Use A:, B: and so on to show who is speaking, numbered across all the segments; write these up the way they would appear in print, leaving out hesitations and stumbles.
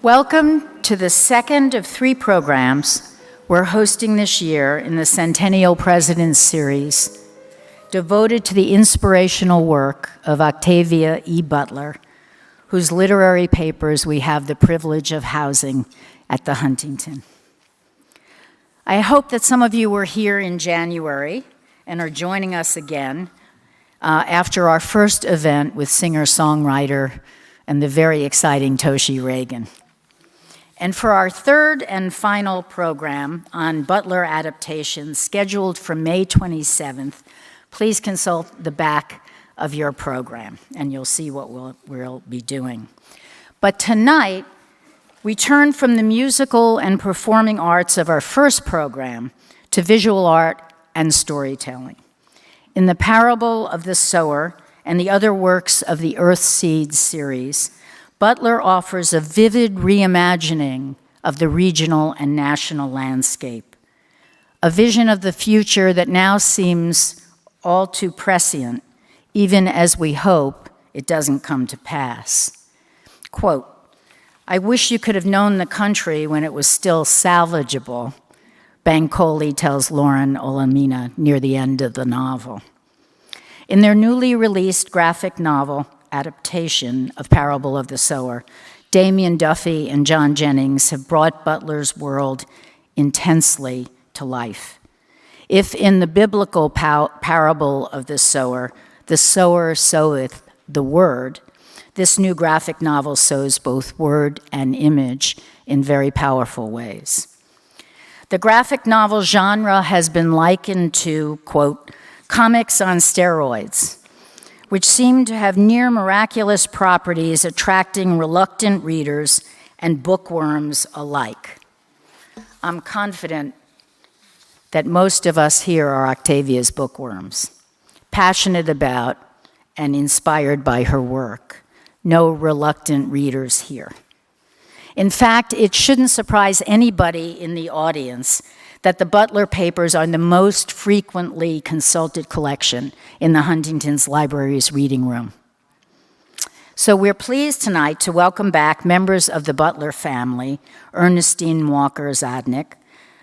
A: Welcome to the second of 3 programs we're hosting this year in the Centennial Presidents Series, devoted to the inspirational work of Octavia E. Butler, whose literary papers we have the privilege of housing at the Huntington. I hope that some of you were here in January and are joining us again after our first event with singer-songwriter and the very exciting Toshi Reagan. And for our third and final program on Butler adaptation, scheduled for May 27th, please consult the back of your program, and you'll see what we'll be doing. But tonight, we turn from the musical and performing arts of our first program to visual art and storytelling. In the parable of the sower and the other works of the Earth Seeds series, Butler offers a vivid reimagining of the regional and national landscape, a vision of the future that now seems all too prescient, even as we hope it doesn't come to pass. Quote, "I wish you could have known the country when it was still salvageable," Bankole tells Lauren Olamina near the end of the novel. In their newly released graphic novel adaptation of Parable of the Sower, Damian, Duffy, and John Jennings have brought Butler's world intensely to life. If in the biblical parable of the sower soweth the word, this new graphic novel sows both word and image in very powerful ways. The graphic novel genre has been likened to, quote, comics on steroids, which seem to have near miraculous properties attracting reluctant readers and bookworms alike. I'm confident that most of us here are Octavia's bookworms, passionate about and inspired by her work. No reluctant readers here. In fact, it shouldn't surprise anybody in the audience that the Butler papers are the most frequently consulted collection in the Huntington's Library's reading room. So we're pleased tonight to welcome back members of the Butler family, Ernestine Walker Zadnick,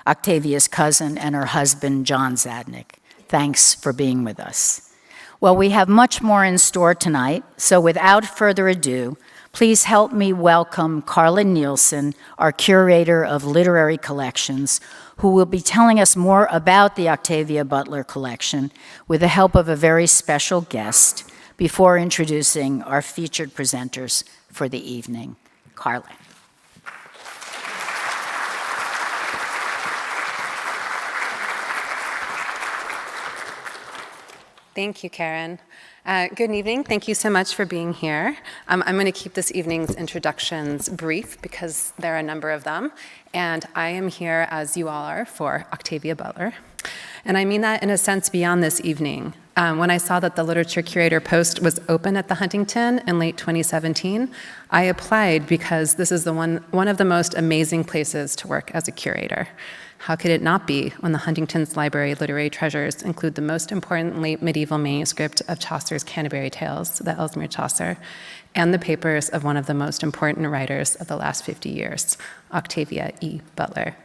A: Octavia's cousin, and her husband, John Zadnick. Thanks for being with us. Well, we have much more in store tonight, so without further ado, please help me welcome Carlin Nielsen, our curator of literary collections, who will be telling us more about the Octavia Butler collection with the help of a very special guest before introducing our featured presenters for the evening. Carlin.
B: Thank you, Karen. Good evening. Thank you so much for being here. I'm going to keep this evening's introductions brief because there are a number of them, and I am here, as you all are, for Octavia Butler. And I mean that in a sense beyond this evening. When I saw that the literature curator post was open at the Huntington in late 2017, I applied because this is one of the most amazing places to work as a curator. How could it not be when the Huntington's Library literary treasures include the most important late medieval manuscript of Chaucer's Canterbury Tales, the Ellesmere Chaucer, and the papers of one of the most important writers of the last 50 years, Octavia E. Butler.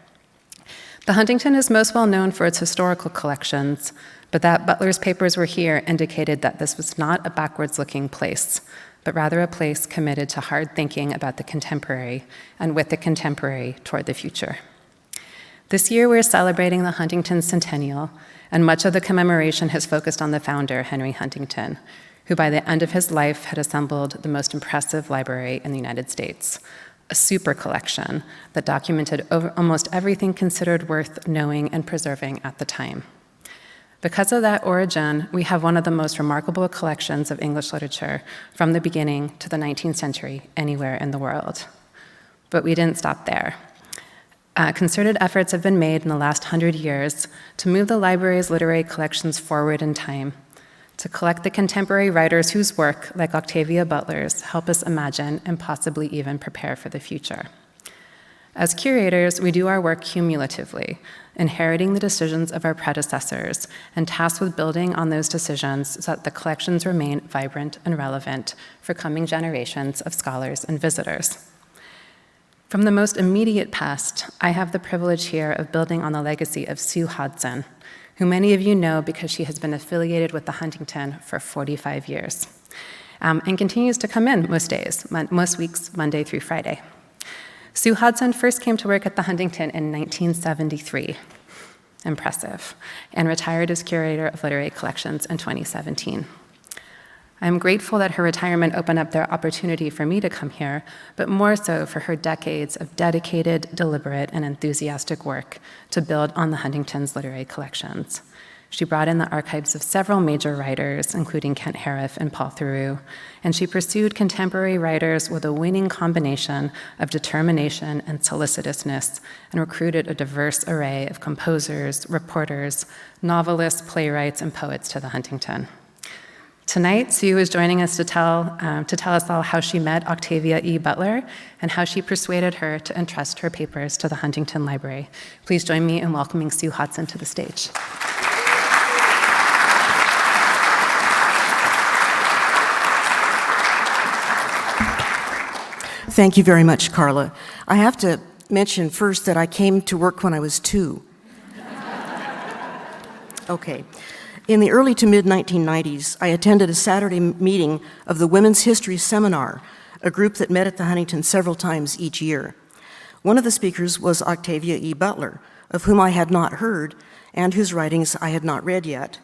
B: The Huntington is most well known for its historical collections, but that Butler's papers were here indicated that this was not a backwards-looking place, but rather a place committed to hard thinking about the contemporary, and with the contemporary toward the future. This year, we're celebrating the Huntington Centennial, and much of the commemoration has focused on the founder, Henry Huntington, who by the end of his life had assembled the most impressive library in the United States, a super collection that documented almost everything considered worth knowing and preserving at the time. Because of that origin, we have one of the most remarkable collections of English literature from the beginning to the 19th century anywhere in the world. But we didn't stop there. Concerted efforts have been made in the last 100 years to move the library's literary collections forward in time, to collect the contemporary writers whose work, like Octavia Butler's, help us imagine and possibly even prepare for the future. As curators, we do our work cumulatively, inheriting the decisions of our predecessors and tasked with building on those decisions so that the collections remain vibrant and relevant for coming generations of scholars and visitors. From the most immediate past, I have the privilege here of building on the legacy of Sue Hodson, who many of you know because she has been affiliated with the Huntington for 45 years, and continues to come in most days, most weeks, Monday through Friday. Sue Hodson first came to work at the Huntington in 1973, impressive, and retired as curator of literary collections in 2017. I'm grateful that her retirement opened up the opportunity for me to come here, but more so for her decades of dedicated, deliberate, and enthusiastic work to build on the Huntington's literary collections. She brought in the archives of several major writers, including Kent Harif and Paul Theroux, and she pursued contemporary writers with a winning combination of determination and solicitousness, and recruited a diverse array of composers, reporters, novelists, playwrights, and poets to the Huntington. Tonight, Sue is joining us to tell us all how she met Octavia E. Butler and how she persuaded her to entrust her papers to the Huntington Library. Please join me in welcoming Sue Hodson to the stage.
C: Thank you very much, Carla. I have to mention first that I came to work when I was 2. Okay. In the early to mid-1990s, I attended a Saturday meeting of the Women's History Seminar, a group that met at the Huntington several times each year. One of the speakers was Octavia E. Butler, of whom I had not heard and whose writings I had not read yet,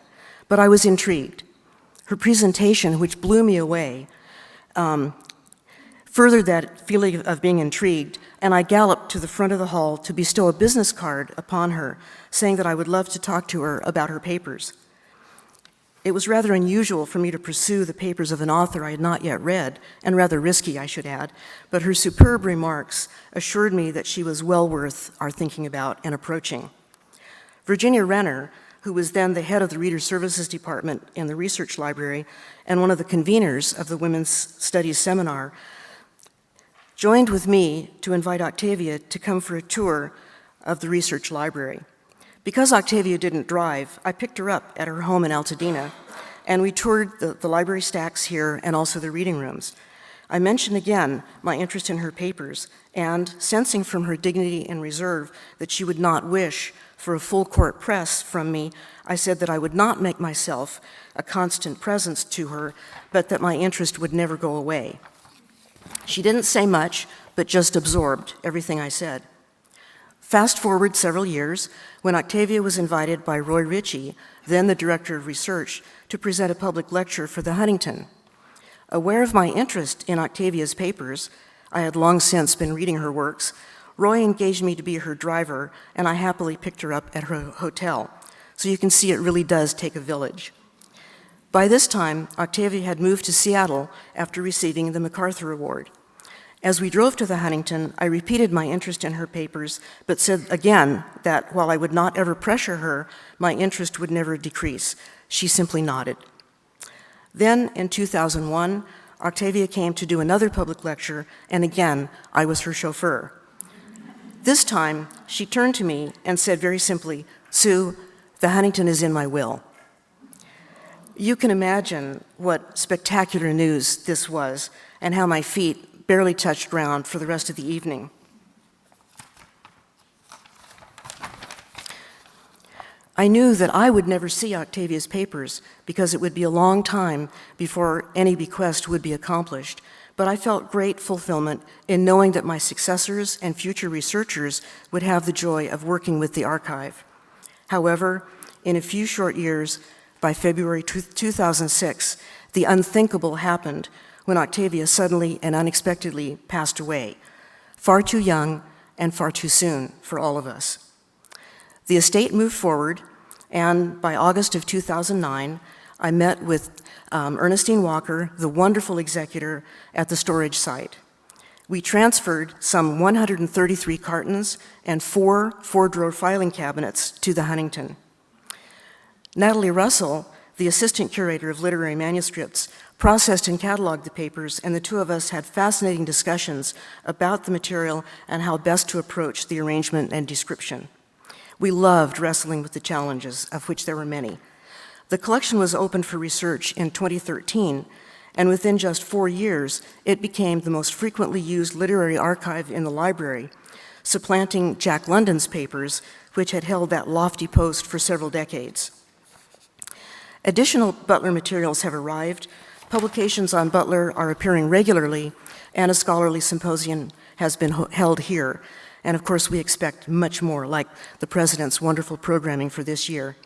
C: but I was intrigued. Her presentation, which blew me away, furthered that feeling of being intrigued, and I galloped to the front of the hall to bestow a business card upon her, saying that I would love to talk to her about her papers. It was rather unusual for me to pursue the papers of an author I had not yet read, and rather risky, I should add, but her superb remarks assured me that she was well worth our thinking about and approaching. Virginia Renner, who was then the head of the Reader Services Department in the Research Library and one of the conveners of the Women's Studies Seminar, joined with me to invite Octavia to come for a tour of the Research Library. Because Octavia didn't drive, I picked her up at her home in Altadena, and we toured the library stacks here and also the reading rooms. I mentioned again my interest in her papers, and sensing from her dignity and reserve that she would not wish for a full court press from me, I said that I would not make myself a constant presence to her, but that my interest would never go away. She didn't say much, but just absorbed everything I said. Fast forward several years, when Octavia was invited by Roy Ritchie, then the director of research, to present a public lecture for the Huntington. Aware of my interest in Octavia's papers, I had long since been reading her works, Roy engaged me to be her driver, and I happily picked her up at her hotel. So you can see it really does take a village. By this time, Octavia had moved to Seattle after receiving the MacArthur Award. As we drove to the Huntington, I repeated my interest in her papers, but said again that while I would not ever pressure her, my interest would never decrease. She simply nodded. Then, in 2001, Octavia came to do another public lecture, and again, I was her chauffeur. This time, she turned to me and said very simply, "Sue, the Huntington is in my will." You can imagine what spectacular news this was, and how my feet barely touched ground for the rest of the evening. I knew that I would never see Octavia's papers because it would be a long time before any bequest would be accomplished, but I felt great fulfillment in knowing that my successors and future researchers would have the joy of working with the archive. However, in a few short years, by February 2006, the unthinkable happened when Octavia suddenly and unexpectedly passed away, far too young and far too soon for all of us. The estate moved forward, and by August of 2009, I met with Ernestine Walker, the wonderful executor at the storage site. We transferred some 133 cartons and 4 four-drawer filing cabinets to the Huntington. Natalie Russell, the assistant curator of literary manuscripts, processed and cataloged the papers, and the two of us had fascinating discussions about the material and how best to approach the arrangement and description. We loved wrestling with the challenges, of which there were many. The collection was opened for research in 2013, and within just 4 years, it became the most frequently used literary archive in the library, supplanting Jack London's papers, which had held that lofty post for several decades. Additional Butler materials have arrived. Publications on Butler are appearing regularly, and a scholarly symposium has been held here. And of course, we expect much more, like the President's wonderful programming for this year.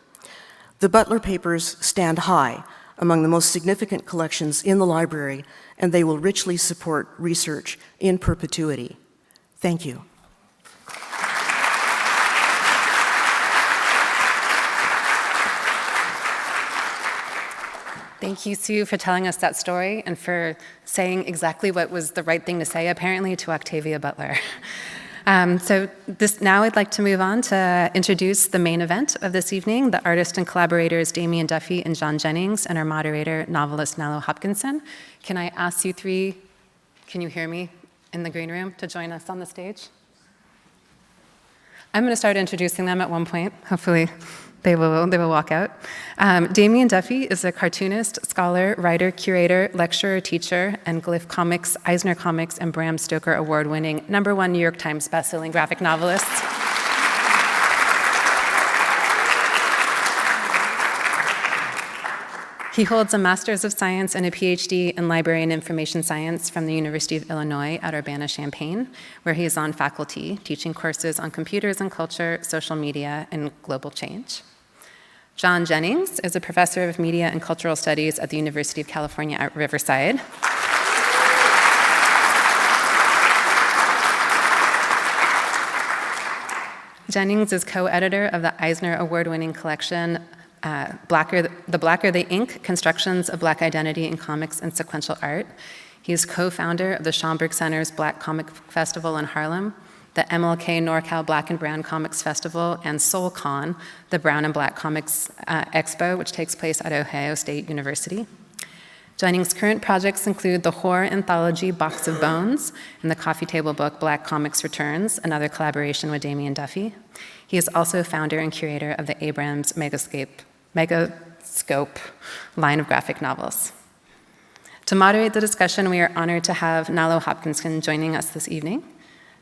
C: The Butler papers stand high among the most significant collections in the library, and they will richly support research in perpetuity. Thank you.
B: Thank you, Sue, for telling us that story and for saying exactly what was the right thing to say, apparently, to Octavia Butler. Now I'd like to move on to introduce the main event of this evening, the artist and collaborators Damian Duffy and John Jennings, and our moderator, novelist Nalo Hopkinson. Can I ask you three, can you hear me in the green room, to join us on the stage? I'm going to start introducing them at one point. Hopefully they will walk out. Damian Duffy is a cartoonist, scholar, writer, curator, lecturer, teacher, and Glyph Comics, Eisner Comics, and Bram Stoker award-winning #1 New York Times bestselling graphic novelist. He holds a Master's of Science and a PhD in Library and Information Science from the University of Illinois at Urbana-Champaign, where he is on faculty, teaching courses on computers and culture, social media, and global change. John Jennings is a professor of media and cultural studies at the University of California at Riverside. Jennings is co-editor of the Eisner Award-winning collection, The Blacker They Ink, Constructions of Black Identity in Comics and Sequential Art. He is co-founder of the Schomburg Center's Black Comic Festival in Harlem, the MLK NorCal Black and Brown Comics Festival, and SoulCon, the Brown and Black Comics Expo, which takes place at Ohio State University. Jennings' current projects include the horror anthology Box of Bones and the coffee table book Black Comics Returns, another collaboration with Damian Duffy. He is also founder and curator of the Abrams Megascope line of graphic novels. To moderate the discussion, we are honored to have Nalo Hopkinson joining us this evening.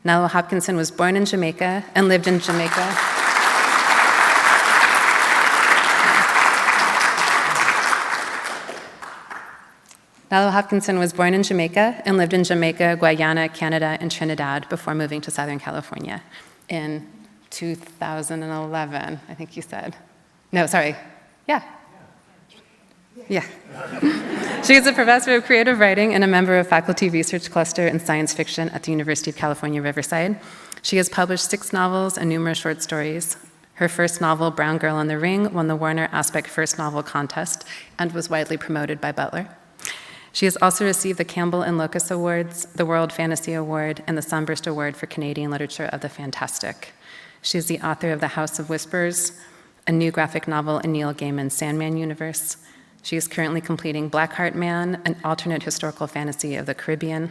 B: Nalo Hopkinson was born in Jamaica and lived in Jamaica. Nalo Hopkinson was born in Jamaica and lived in Jamaica, Guyana, Canada, and Trinidad before moving to Southern California in 2011, I think you said. No, sorry. Yeah. She is a professor of creative writing and a member of Faculty Research Cluster in Science Fiction at the University of California, Riverside. She has published 6 novels and numerous short stories. Her first novel, Brown Girl in the Ring, won the Warner Aspect First Novel Contest and was widely promoted by Butler. She has also received the Campbell and Locus Awards, the World Fantasy Award, and the Sunburst Award for Canadian Literature of the Fantastic. She is the author of The House of Whispers, a new graphic novel in Neil Gaiman's Sandman universe. She is currently completing Blackheart Man, an alternate historical fantasy of the Caribbean.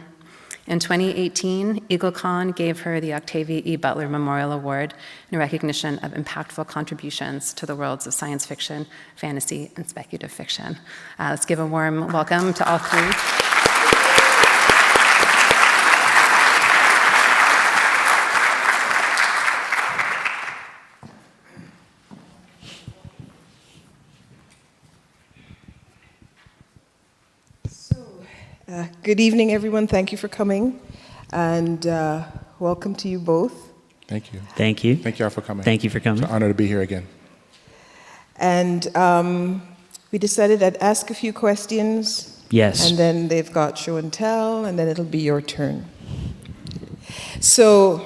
B: In 2018, EagleCon gave her the Octavia E. Butler Memorial Award in recognition of impactful contributions to the worlds of science fiction, fantasy, and speculative fiction. Let's give a warm welcome to all three.
D: Good evening, everyone. Thank you for coming, and welcome to you both.
E: Thank you.
F: Thank you.
E: Thank you all for coming.
F: Thank you for coming.
E: It's an honor to be here again.
D: And we decided I'd ask a few questions.
F: Yes.
D: And then they've got show and tell, and then it'll be your turn. So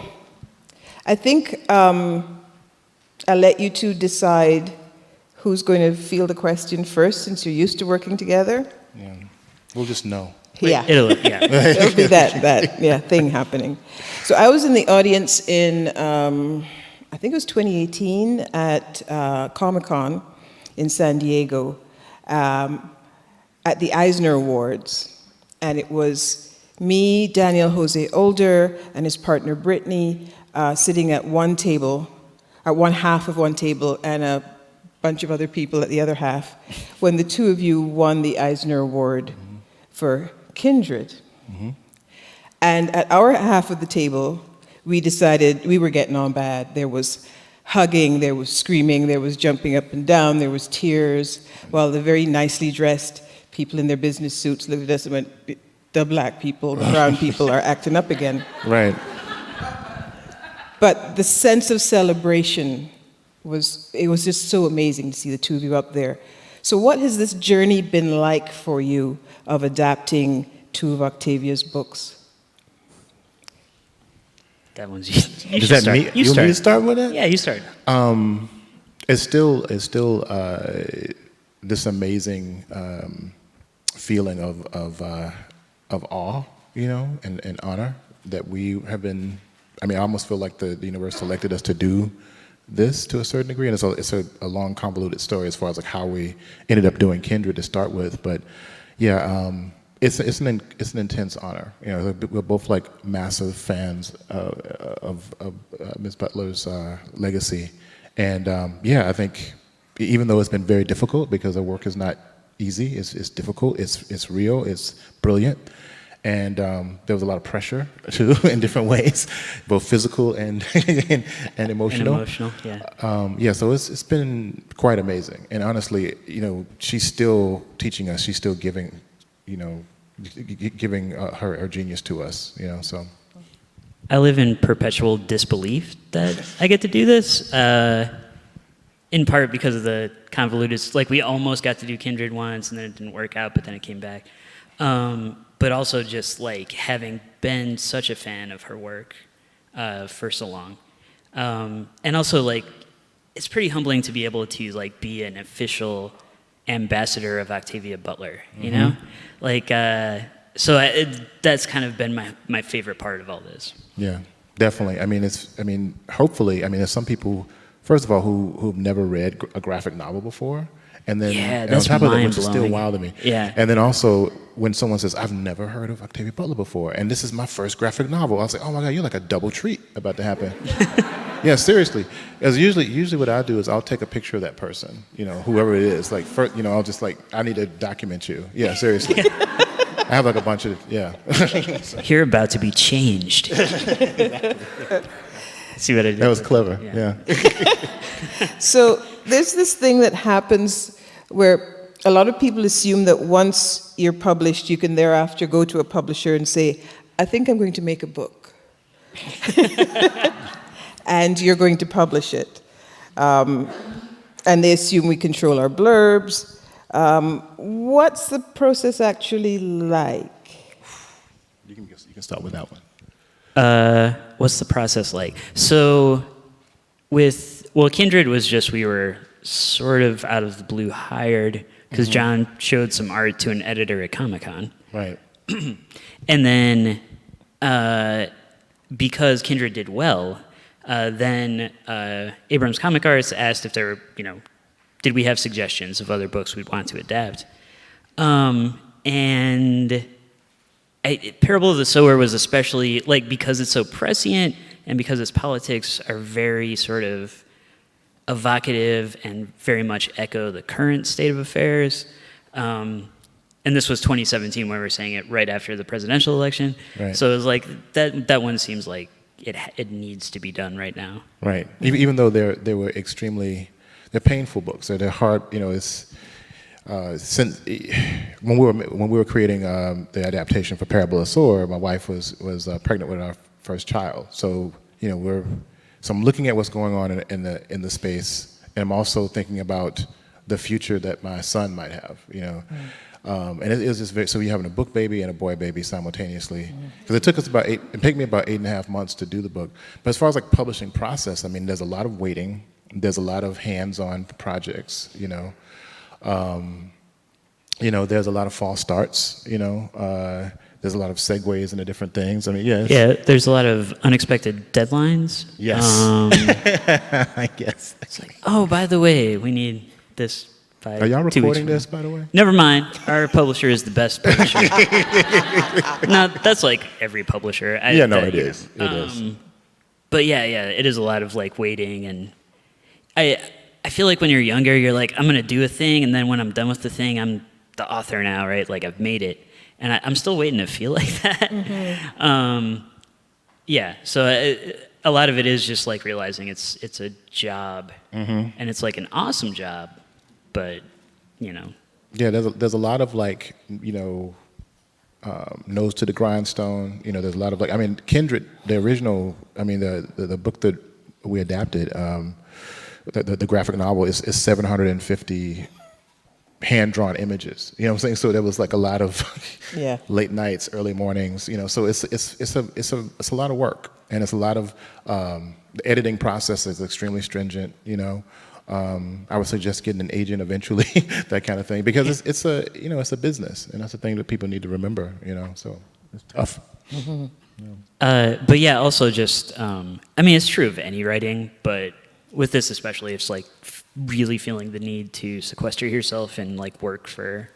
D: I think I'll let you two decide who's going to field the question first, since you're used to working together.
E: Yeah. We'll just know.
D: Yeah.
F: It'll
D: There'll be that thing happening. So I was in the audience in, I think it was 2018 at Comic-Con in San Diego at the Eisner Awards. And it was me, Daniel Jose Older, and his partner Brittany sitting at one table, at one half of one table, and a bunch of other people at the other half, when the two of you won the Eisner Award for Kindred. And at our half of the table, we decided we were getting on bad. There was hugging, there was screaming, there was jumping up and down, there was tears, while the very nicely dressed people in their business suits looked at us and went, the black people, the brown people are acting up again.
E: Right.
D: But the sense of celebration was just so amazing to see the two of you up there. So what has this journey been like for you of adapting two of Octavia's books?
F: That one's you.
E: Does
F: should
E: that
F: start.
E: mean
F: You
E: you want me to
F: start.
E: start with it?
F: Yeah, you start.
E: It's still this amazing feeling of awe, you know, and honor that we have been. I mean, I almost feel like the universe selected us to do this to a certain degree, and it's a long, convoluted story as far as like how we ended up doing Kindred to start with. But yeah, it's an intense honor. You know, we're both like massive fans of Ms. Butler's legacy, and yeah, I think even though it's been very difficult because her work is not easy, it's difficult, it's real, it's brilliant. And there was a lot of pressure too, in different ways, both physical and and emotional.
F: And emotional, yeah.
E: Yeah, so it's been quite amazing. And honestly, you know, she's still teaching us. She's still giving, you know, giving her genius to us. You know, so.
F: I live in perpetual disbelief that I get to do this, in part because of the convoluted, like we almost got to do Kindred once and then it didn't work out, but then it came back. But also just like having been such a fan of her work for so long. And also like, it's pretty humbling to be able to like be an official ambassador of Octavia Butler, you know? Like, so that's kind of been my favorite part of all this.
E: Yeah, definitely. I mean, hopefully, there's some people, first of all, who've never read a graphic novel before. And then
F: Yeah,
E: and
F: that's
E: on top of it, which is still
F: mind-blowing.
E: wild to me.
F: Yeah.
E: And then also when someone says, I've never heard of Octavia Butler before, and this is my first graphic novel, I was like, oh my God, you're like a double treat about to happen. Yeah, seriously. As usually what I do is I'll take a picture of that person, you know, whoever it is. Like, first, you know, I'll just like, I need to document you. Yeah, seriously. I have like a bunch of, yeah.
F: You're about to be changed. See what I did?
E: That was clever, yeah.
D: So there's this thing that happens where a lot of people assume that once you're published, you can thereafter go to a publisher and say, I think I'm going to make a book. And you're going to publish it. And they assume we control our blurbs. What's the process actually like?
E: You can start with that one.
F: What's the process like? So Kindred was just, we were sort of out of the blue hired because John showed some art to an editor at Comic-Con.
E: Right.
F: And then because Kindred did well, then Abrams Comic Arts asked if there were, you know, did we have suggestions of other books we'd want to adapt? And Parable of the Sower was especially, like, because it's so prescient and because its politics are very sort of evocative and very much echo the current state of affairs. And this was 2017 when we were saying it right after the presidential election.
E: Right.
F: So it was like, that one seems like it needs to be done right now.
E: Right. Even though they were they're painful books. They're hard, you know, it's, since when we were creating the adaptation for Parable of the Sower, my wife was pregnant with our first child. So, you know, so I'm looking at what's going on in the space, and I'm also thinking about the future that my son might have, you know. And it was just so you're having a book baby and a boy baby simultaneously. Because it took us it took me about 8.5 months to do the book. But as far as like publishing process, I mean, there's a lot of waiting. There's a lot of hands-on projects, you know. You know, there's a lot of false starts, you know. There's a lot of segues into different things. I mean, yeah.
F: Yeah, there's a lot of unexpected deadlines.
E: Yes. I guess.
F: It's like, oh, by the way, we need this by
E: Are y'all
F: 2 weeks
E: recording
F: from
E: this,
F: now.
E: by the way?
F: Never mind. Our publisher is the best publisher. No, that's like every publisher.
E: Yeah, no, it is. It is.
F: But yeah, it is a lot of like waiting, and I feel like when you're younger, you're like, I'm gonna do a thing, and then when I'm done with the thing, I'm the author now, right? Like I've made it. and I'm still waiting to feel like that. Yeah, so a lot of it is just like realizing it's a job, and it's like an awesome job, but you know.
E: Yeah, there's a lot of like, you know, nose to the grindstone. You know, there's a lot of like, I mean, Kindred, the original, I mean, the book that we adapted, the graphic novel is 750 hand-drawn images. You know what I'm saying? So there was like a lot of
D: Yeah.
E: late nights, early mornings. You know, so it's a lot of work, and it's a lot of the editing process is extremely stringent. You know, I would suggest getting an agent eventually, that kind of thing, because it's a business, and that's the thing that people need to remember. You know, so it's tough.
F: But yeah, also just, I mean, it's true of any writing, but with this especially, it's like really feeling the need to sequester yourself and like work for,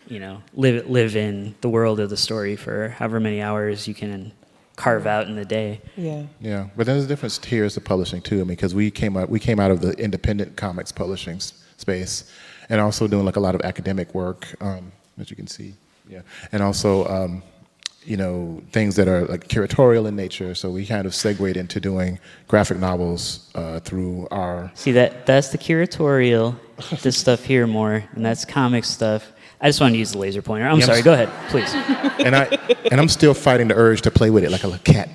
F: you know, live in the world of the story for however many hours you can carve out in the day.
D: Yeah.
E: Yeah, but there's different tiers of publishing too. I mean, because we came out of the independent comics publishing space, and also doing like a lot of academic work, as you can see. Yeah, and also you know, things that are like curatorial in nature. So we kind of segued into doing graphic novels through our.
F: See, that's the curatorial, this stuff here more, and that's comic stuff. I just wanted to use the laser pointer. I'm sorry, go ahead, please.
E: And I'm still fighting the urge to play with it like a little cat.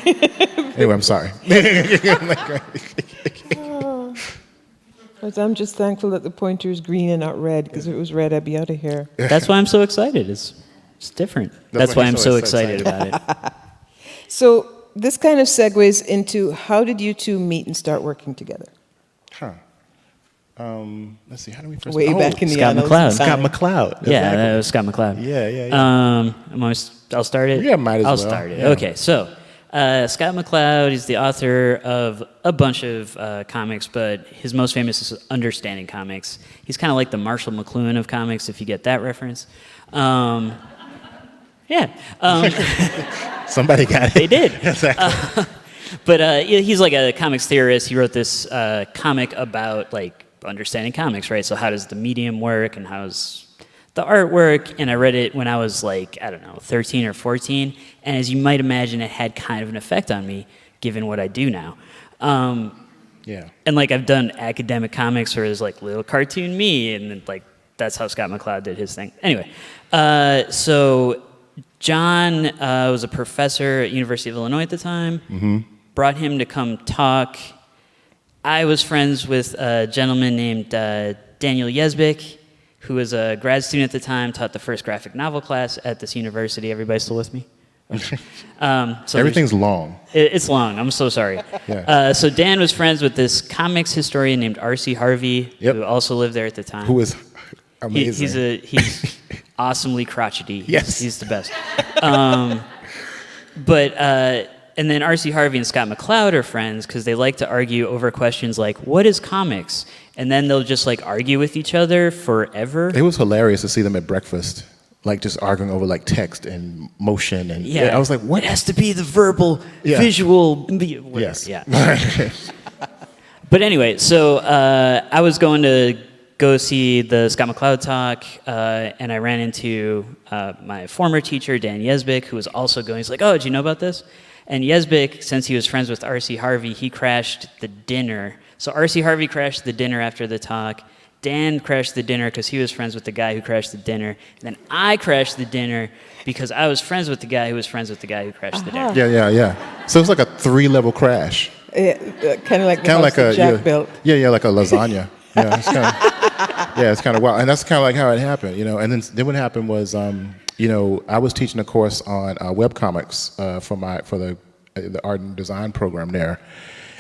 E: Anyway, I'm sorry.
D: But I'm just thankful that the pointer is green and not red, because if it was red, I'd be out of here.
F: That's why I'm so excited. It's different. That's why I'm so excited about it.
D: So this kind of segues into, how did you two meet and start working together?
E: Huh. Let's see, how do we first?
D: Way back in the
F: Scott
D: annals
F: McCloud.
D: of
E: Scott
D: time.
E: McCloud.
F: Yeah,
E: exactly.
F: that was Scott McCloud.
E: Yeah.
F: I'll start it?
E: Yeah, might as
F: I'll
E: well.
F: start it.
E: Yeah.
F: Okay, so Scott McCloud is the author of a bunch of comics, but his most famous is Understanding Comics. He's kind of like the Marshall McLuhan of comics, if you get that reference. Yeah.
E: Somebody got it.
F: They did.
E: Exactly.
F: But he's like a comics theorist. He wrote this comic about like understanding comics, right? So how does the medium work and how's the art work? And I read it when I was like, I don't know, 13 or 14. And as you might imagine, it had kind of an effect on me, given what I do now.
E: Yeah.
F: And like I've done academic comics where there's like little cartoon me, and then, like that's how Scott McCloud did his thing. Anyway, so John was a professor at University of Illinois at the time. Brought him to come talk. I was friends with a gentleman named Daniel Yesbick, who was a grad student at the time, taught the first graphic novel class at this university. Everybody still with me? So
E: Everything's long.
F: it's long. I'm so sorry.
E: Yeah.
F: So Dan was friends with this comics historian named R.C. Harvey,
E: Yep.
F: who also lived there at the time.
E: Who is amazing.
F: He's awesomely crotchety.
E: Yes.
F: He's the best. And then R.C. Harvey and Scott McCloud are friends because they like to argue over questions like, what is comics? And then they'll just like argue with each other forever.
E: It was hilarious to see them at breakfast, like just arguing over like text and motion, and I was like, what?
F: It has to be the verbal,
E: Yeah.
F: visual, whatever.
E: Yes.
F: Yeah. But anyway, so I was going to go see the Scott McCloud talk, and I ran into my former teacher, Dan Yesbick, who was also going. He's like, oh, did you know about this? And Yesbick, since he was friends with R.C. Harvey, he crashed the dinner. So R.C. Harvey crashed the dinner after the talk. Dan crashed the dinner because he was friends with the guy who crashed the dinner. And then I crashed the dinner because I was friends with the guy who was friends with the guy who crashed the dinner.
E: Yeah. So it's like a 3-level crash.
D: Kind of like the
E: Kind
D: house
E: of like
D: that
E: a
D: Jack built.
E: Yeah, like a lasagna. Yeah, it's kind of it's kind of wild, and that's kind of like how it happened, you know. And then what happened was, you know, I was teaching a course on webcomics for the art and design program there,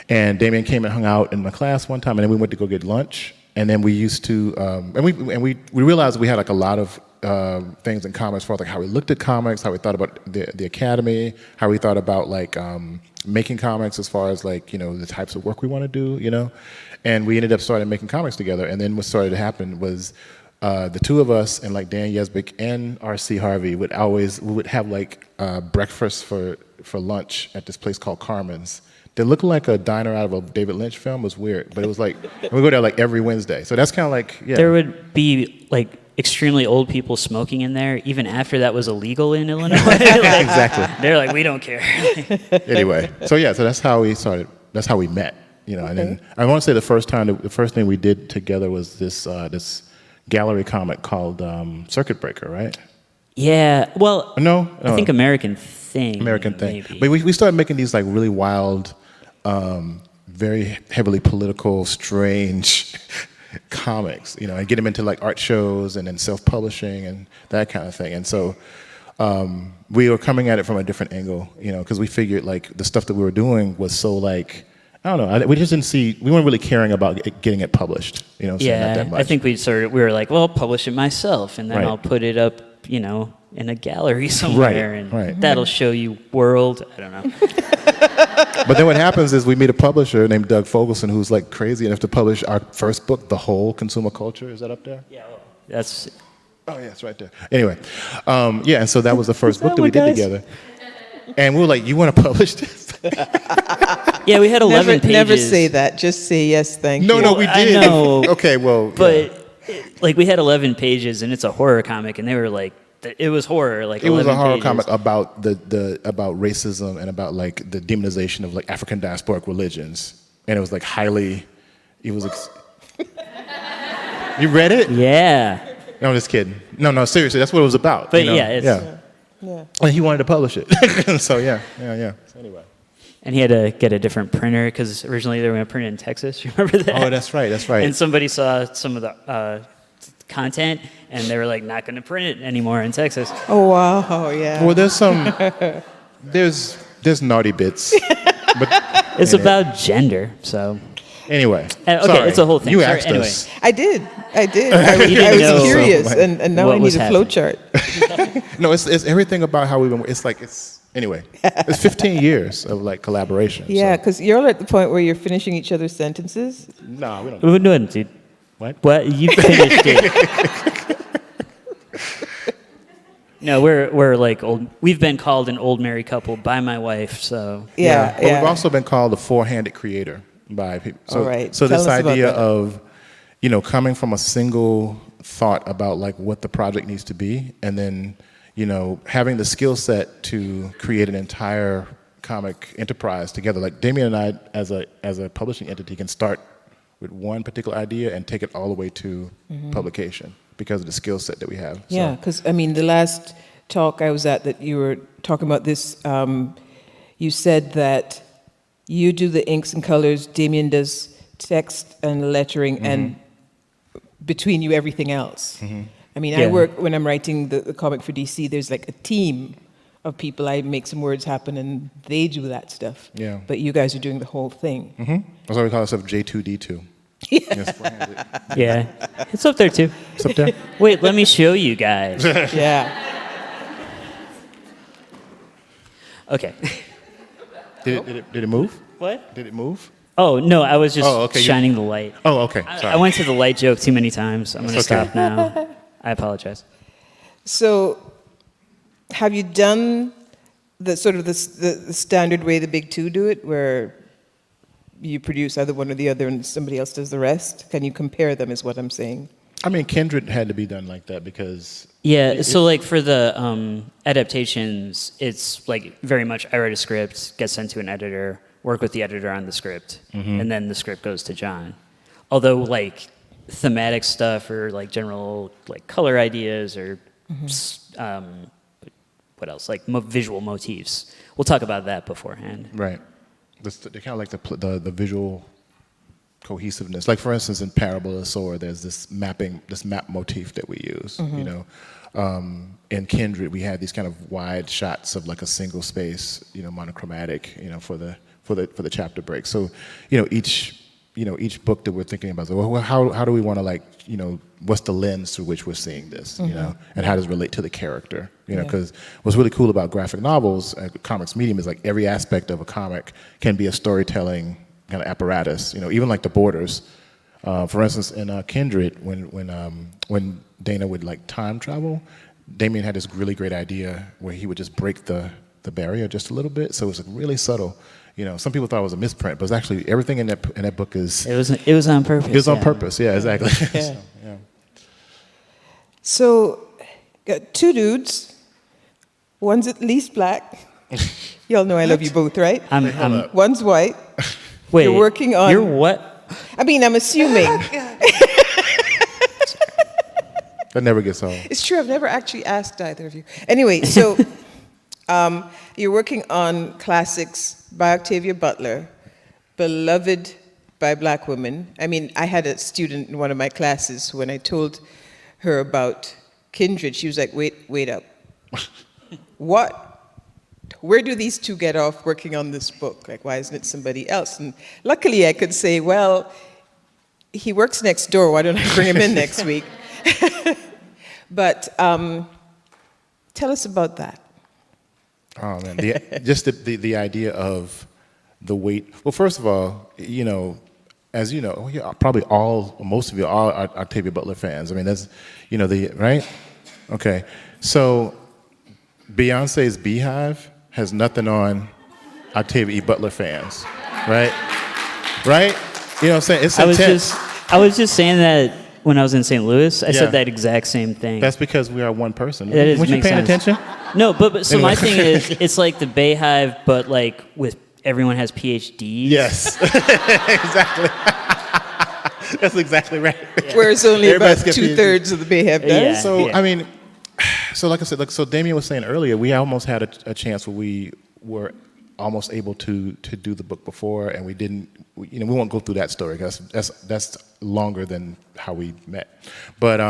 E: and Damian came and hung out in my class one time, and then we went to go get lunch, and then we used to, and we realized we had like a lot of things in common as far as like how we looked at comics, how we thought about the academy, how we thought about like making comics as far as like, you know, the types of work we want to do, you know. And we ended up starting making comics together. And then what started to happen was the two of us and like Dan Yesbick and R.C. Harvey we would have like breakfast for lunch at this place called Carmen's. They looked like a diner out of a David Lynch film. It was weird, but it was like we go there like every Wednesday. So that's kind of like, yeah.
F: There would be like extremely old people smoking in there, even after that was illegal in Illinois.
E: Exactly.
F: They're like, we don't care.
E: Anyway, so that's how we started. That's how we met. And then I want to say the first thing we did together was this gallery comic called Circuit Breaker, right?
F: Yeah, well,
E: No,
F: I think American Thing.
E: American Thing.
F: Maybe.
E: But we started making these like really wild, very heavily political, strange comics, and get them into like art shows and then self-publishing and that kind of thing. And so we were coming at it from a different angle, because we figured like the stuff that we were doing was so like, I don't know, we just we weren't really caring about getting it published, so not that much.
F: I think we were like, well, I'll publish it myself, and then
E: Right.
F: I'll put it up, in a gallery somewhere, and that'll show you world. I don't know.
E: But then what happens is we meet a publisher named Doug Fogelson who's like crazy enough to publish our first book, The Whole Consumer Culture. Is that up there?
F: Yeah, well, that's.
E: Oh yeah, it's right there. Anyway, and so that was the first book that we
F: one,
E: did
F: guys?
E: together. And we were like, you want to publish this?
F: Yeah, we had 11 pages.
D: Never say that. Just say yes, thank you.
E: No, we
F: I
E: did.
F: know.
E: Okay, well,
F: But like we had 11 pages, and it's a horror comic, and they were like, it was horror. Like
E: it was a horror
F: pages.
E: comic about about racism and about like the demonization of like African diasporic religions, and it was like highly. It was. You read it?
F: Yeah.
E: No, I'm just kidding. No, seriously, that's what it was about.
F: But yeah, it's,
D: Yeah.
E: And he wanted to publish it. So yeah. So anyway.
F: And he had to get a different printer because originally they were going to print it in Texas. You remember that?
E: Oh, that's right.
F: And somebody saw some of the content, and they were like, not going to print it anymore in Texas.
D: Oh, wow. Yeah.
E: Well, there's naughty bits, but
F: It's about gender, so.
E: anyway.
F: Okay,
E: sorry.
F: it's a whole thing.
E: You
F: Sorry,
E: asked
F: anyway.
E: us.
D: I did. I
F: didn't
D: was
F: know
D: curious, and now
F: what
D: I need
F: was
D: a flow
F: happening.
D: chart.
E: No, it's everything about how we've been. Anyway. It's 15 years of like collaboration.
D: Yeah,
E: So.
D: because you're at the point where you're finishing each other's sentences.
E: No, we don't.
F: We're doing it, dude.
E: What?
F: What? You finished it. No, we're like old. We've been called an old married couple by my wife, so.
D: Yeah,
E: But we've also been called the four-handed creator by people. So,
D: All right.
E: So
D: Tell
E: this
D: us about
E: idea
D: that.
E: of, coming from a single thought about like what the project needs to be, and then, having the skill set to create an entire comic enterprise together. Like Damian and I, as a publishing entity, can start with one particular idea and take it all the way to publication because of the skill set that we have.
D: Yeah, because the last talk I was at that you were talking about this, you said that you do the inks and colors, Damian does text and lettering, and between you everything else. I
F: Yeah.
D: work when I'm writing the comic for DC. There's like a team of people. I make some words happen, and they do that stuff.
E: Yeah.
D: But you guys are doing the whole thing.
E: That's why we call ourselves J2D2. Yes, four-handed.
F: Yeah. It's up there, too.
E: It's up there.
F: Wait, let me show you guys.
D: Yeah.
F: Okay.
E: Did it move?
F: What?
E: Did it move?
F: Oh, no, I was just
E: Oh, okay,
F: shining the light.
E: Oh, okay. Sorry.
F: I went to the light joke too many times. I'm going to
E: It's okay.
F: stop now. I apologize.
D: So, have you done the sort of the standard way the big two do it, where you produce either one or the other and somebody else does the rest? Can you compare them, is what I'm saying?
E: I mean, Kindred had to be done like that because
F: Yeah, so like for the adaptations, it's like very much I write a script, get sent to an editor, work with the editor on the script, and then the script goes to John. Although like thematic stuff or like general like color ideas or what else, like visual motifs, we'll talk about that beforehand.
E: right, they kind of like the visual cohesiveness. Like for instance, in Parable of the Sower, there's this map motif that we use. In Kindred, we had these kind of wide shots of like a single space, monochromatic, for the chapter break. So, each book that we're thinking about, well, how do we want to like, what's the lens through which we're seeing this, and how does it relate to the character, because what's really cool about graphic novels, comics medium, is like every aspect of a comic can be a storytelling kind of apparatus, even like the borders. For instance, in Kindred, when Dana would like time travel, Damian had this really great idea where he would just break the barrier just a little bit, so it was like really subtle. Some people thought it was a misprint, but it's actually everything in that book is.
F: It was on purpose.
E: It was on purpose. Yeah, exactly.
D: Yeah.
E: So, yeah.
D: So, got two dudes. One's at least black. Y'all know I love you both, right? One's white.
F: Wait,
D: You're working on.
F: You're what?
D: I mean, I'm assuming.
E: That never gets old.
D: It's true, I've never actually asked either of you. Anyway, so you're working on classics by Octavia Butler, beloved by black women. I mean, I had a student in one of my classes, when I told her about Kindred, she was like, wait up. What? Where do these two get off working on this book? Like, why isn't it somebody else? And luckily I could say, well, he works next door, why don't I bring him in next week? But tell us about that.
E: Oh man, just the idea of the weight. Well, first of all, you know, as you know, probably most of you are Octavia Butler fans. I mean, that's, you know, right? Okay, so Beyonce's Beehive has nothing on Octavia E. Butler fans, right? Right? You know what I'm saying? It's intense.
F: I was just saying that when I was in St. Louis. I said that exact same thing.
E: That's because we are one person.
F: That is,
E: Weren't you
F: makes
E: paying
F: sense.
E: attention?
F: No, but so
E: Anyway.
F: my thing is, it's like the Bayhive, but like with everyone has PhDs.
E: Yes, exactly. That's exactly right.
D: Whereas only
E: Everybody's
D: about
E: got PhDs.
D: 2/3 of the Bay have done.
F: Yeah.
E: So I mean, so like I said, so Damian was saying earlier, we almost had a chance where we were almost able to do the book before, and we didn't. You know, we won't go through that story because that's longer than how we met. But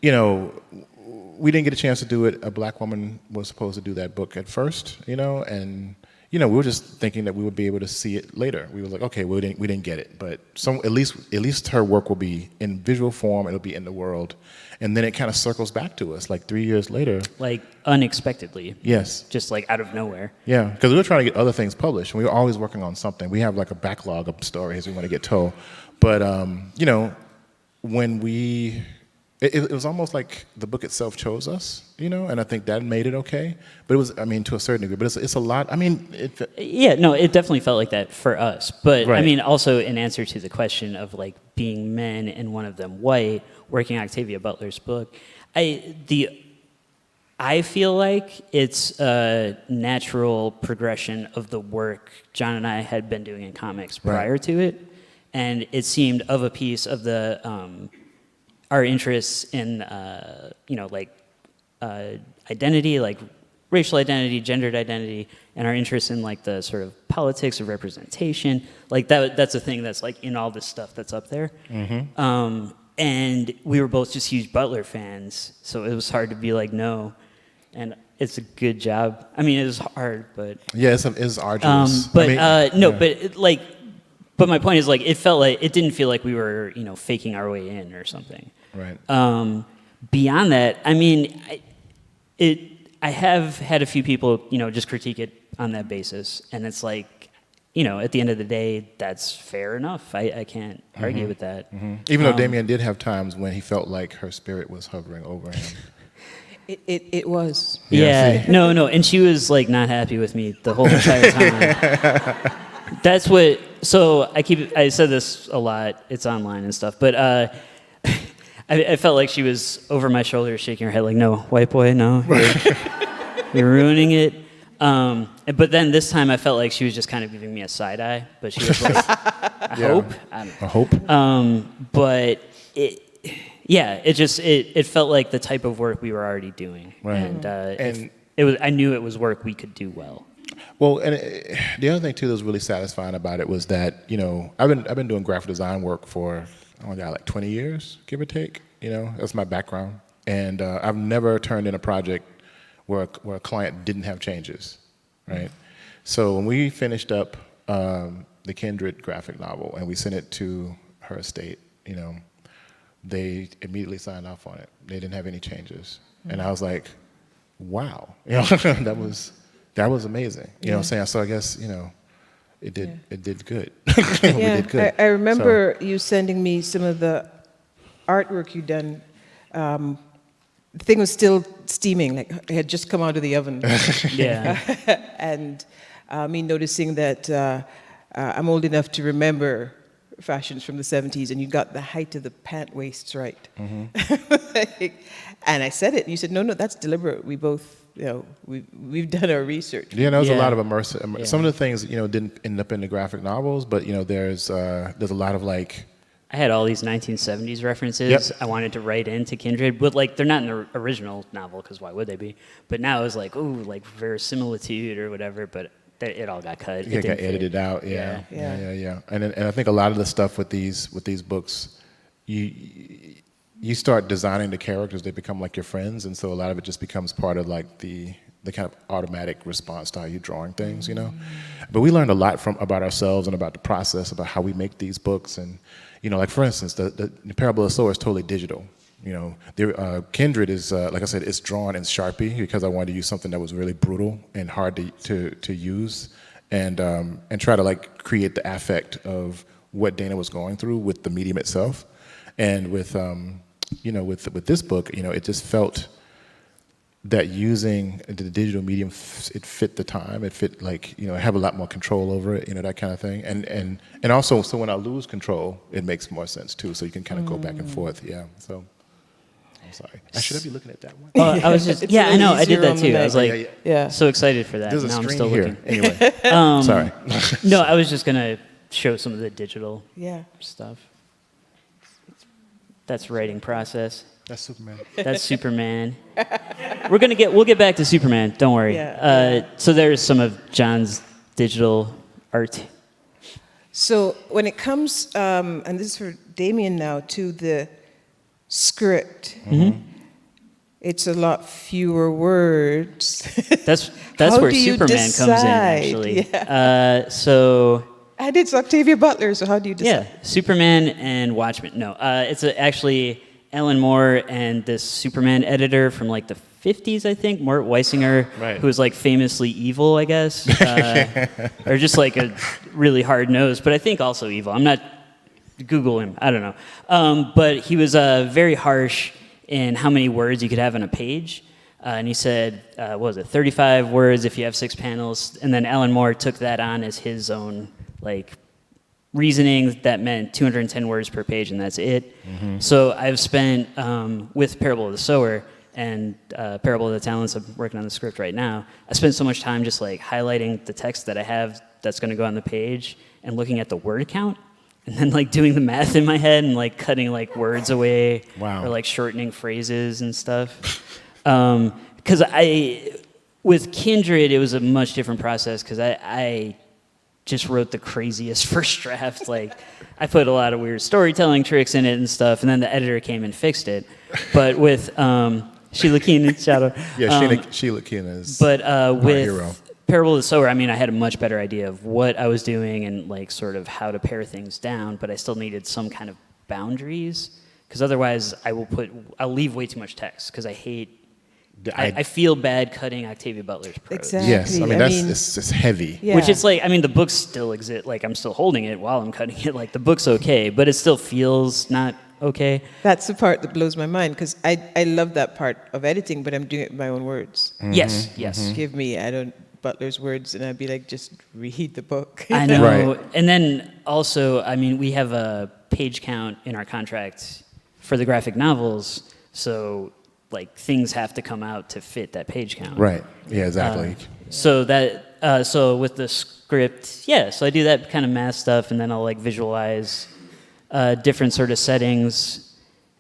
E: you know, we didn't get a chance to do it. A black woman was supposed to do that book at first, you know, and you know, we were just thinking that we would be able to see it later. We were like, okay, we didn't get it, but at least her work will be in visual form. It'll be in the world, and then it kind of circles back to us like 3 years later.
F: Like unexpectedly.
E: Yes.
F: Just like out of nowhere.
E: Yeah, because we were trying to get other things published, and we were always working on something. We have like a backlog of stories we want to get told, but you know, when it was almost like the book itself chose us, you know, and I think that made it okay. But it was, I mean, to a certain degree, but it's a lot. I mean,
F: Yeah, no, it definitely felt like that for us. But I
E: Right.
F: mean, also in answer to the question of like being men and one of them white, working Octavia Butler's book, I feel like it's a natural progression of the work John and I had been doing in comics prior to it, and it seemed of a piece of the our interests in you know, like identity, like racial identity, gendered identity, and our interest in like the sort of politics of representation, like that's a thing that's like in all this stuff that's up there. And we were both just huge Butler fans, so it was hard to be like no. And it's a good job. I mean, it was hard, but
E: yeah, it's arduous.
F: but
E: I mean,
F: no,
E: yeah.
F: but but my point is like it didn't feel like we were, you know, faking our way in or something.
E: Right.
F: Beyond that, I mean, I have had a few people, you know, just critique it on that basis, and it's like, you know, at the end of the day, that's fair enough. I can't argue with that.
E: Even though Damian did have times when he felt like her spirit was hovering over him.
D: It was.
F: Yeah, no, and she was like not happy with me the whole entire time. That's what. So I said this a lot. It's online and stuff, but I felt like she was over my shoulder, shaking her head like, "No, white boy, no, you're ruining it." But then this time, I felt like she was just kind of giving me a side eye. But she was like, "I hope." I don't know.
E: I hope.
F: But it felt like the type of work we were already doing,
E: Right.
F: and it was. I knew it was work we could do well.
E: Well, and the other thing too that was really satisfying about it was that, you know, I've been doing graphic design work for, oh my God, like 20 years, give or take. You know, that's my background, and I've never turned in a project where a client didn't have changes, right? So when we finished up the Kindred graphic novel and we sent it to her estate, you know, they immediately signed off on it. They didn't have any changes, and I was like, wow, you know, that was amazing. You know what I'm saying? So I guess, you know, it did good. We did good.
D: I remember you sending me some of the artwork you'd done. The thing was still steaming, like it had just come out of the oven.
F: Yeah.
D: And me noticing that I'm old enough to remember fashions from the 70s, and you got the height of the pant waists right. And I said it, and you said, no, that's deliberate. We both, we've done our research.
E: Yeah, there was a
F: Yeah.
E: lot of immersive. Some of the things, didn't end up in the graphic novels, but there's a lot of like.
F: I had all these 1970s references
E: Yep.
F: I wanted to write into Kindred, but like they're not in the original novel because why would they be? But now it was like, ooh, like verisimilitude or whatever, but it all got cut.
E: Yeah,
F: It
E: got
F: didn't fit.
E: edited out. Yeah.
D: Yeah.
E: And I think a lot of the stuff with these books, you start designing the characters; they become like your friends, and so a lot of it just becomes part of like the kind of automatic response to how you're drawing things, But we learned a lot about ourselves and about the process, about how we make these books, and like for instance, the Parable of Sower is totally digital. Kindred is like I said, it's drawn in Sharpie because I wanted to use something that was really brutal and hard to use, and try to like create the affect of what Dana was going through with the medium itself, and with this book, it just felt that using the digital medium, it fit the time. It fit like have a lot more control over it, that kind of thing, and also so when I lose control, it makes more sense too. So you can kind of go back and forth. Yeah. So. I'm sorry. Should I be looking at that one?
F: I was just,
D: It's
F: yeah, I
D: really
F: know, I
D: easier
F: did that
D: on the
F: too. I
D: neck.
F: was like,
D: Yeah.
F: so excited for that.
E: There's a
F: now I'm
E: screen
F: still
E: here.
F: looking.
E: Anyway, sorry.
F: No, I was just gonna show some of the digital stuff. That's writing process.
E: That's Superman.
F: That's Superman. We'll get back to Superman. Don't worry.
D: Yeah.
F: So there's some of John's digital art.
D: So when it comes, and this is for Damian now, to the script, it's a lot fewer words.
F: That's
D: How
F: where
D: do you
F: Superman comes in,
D: decide?
F: actually.
D: Yeah. And it's Octavia Butler, so how do you decide?
F: Yeah, Superman and Watchmen. No, it's actually Alan Moore and this Superman editor from like the 50s, I think, Mort Weisinger,
E: Right.
F: who was like famously evil, I guess, or just like a really hard nose, but I think also evil. I'm not, Google him, I don't know. But he was very harsh in how many words you could have on a page. And he said, what was it, 35 words if you have 6 panels. And then Alan Moore took that on as his own like reasoning that meant 210 words per page, and that's it. So I've spent, with Parable of the Sower and Parable of the Talents, I'm working on the script right now, I spent so much time just like highlighting the text that I have that's gonna go on the page and looking at the word count, and then like doing the math in my head and like cutting like words away.
E: Wow.
F: Or like shortening phrases and stuff. Because with Kindred, it was a much different process because I just wrote the craziest first draft. Like, I put a lot of weird storytelling tricks in it and stuff, and then the editor came and fixed it. But with Sheila Keenan's Shadow.
E: Yeah, Sheila Keenan is
F: But with
E: hero.
F: Parable of the Sower, I mean, I had a much better idea of what I was doing and like sort of how to pare things down, but I still needed some kind of boundaries because otherwise I'll leave way too much text because I hate. I feel bad cutting Octavia Butler's prose.
D: Exactly.
E: Yes, I mean it's heavy.
D: Yeah.
F: Which it's like, I mean, the book still exists. Like, I'm still holding it while I'm cutting it. Like, the book's okay, but it still feels not okay.
D: That's the part that blows my mind, because I love that part of editing, but I'm doing it in my own words.
F: Yes, yes.
D: Give me, Butler's words, and I'd be like, just read the book.
F: I know.
E: Right.
F: And then also, I mean, we have a page count in our contract for the graphic novels, so like things have to come out to fit that page count.
E: Right. Yeah, exactly.
F: So with the script, yeah, so I do that kind of math stuff, and then I'll like visualize different sort of settings,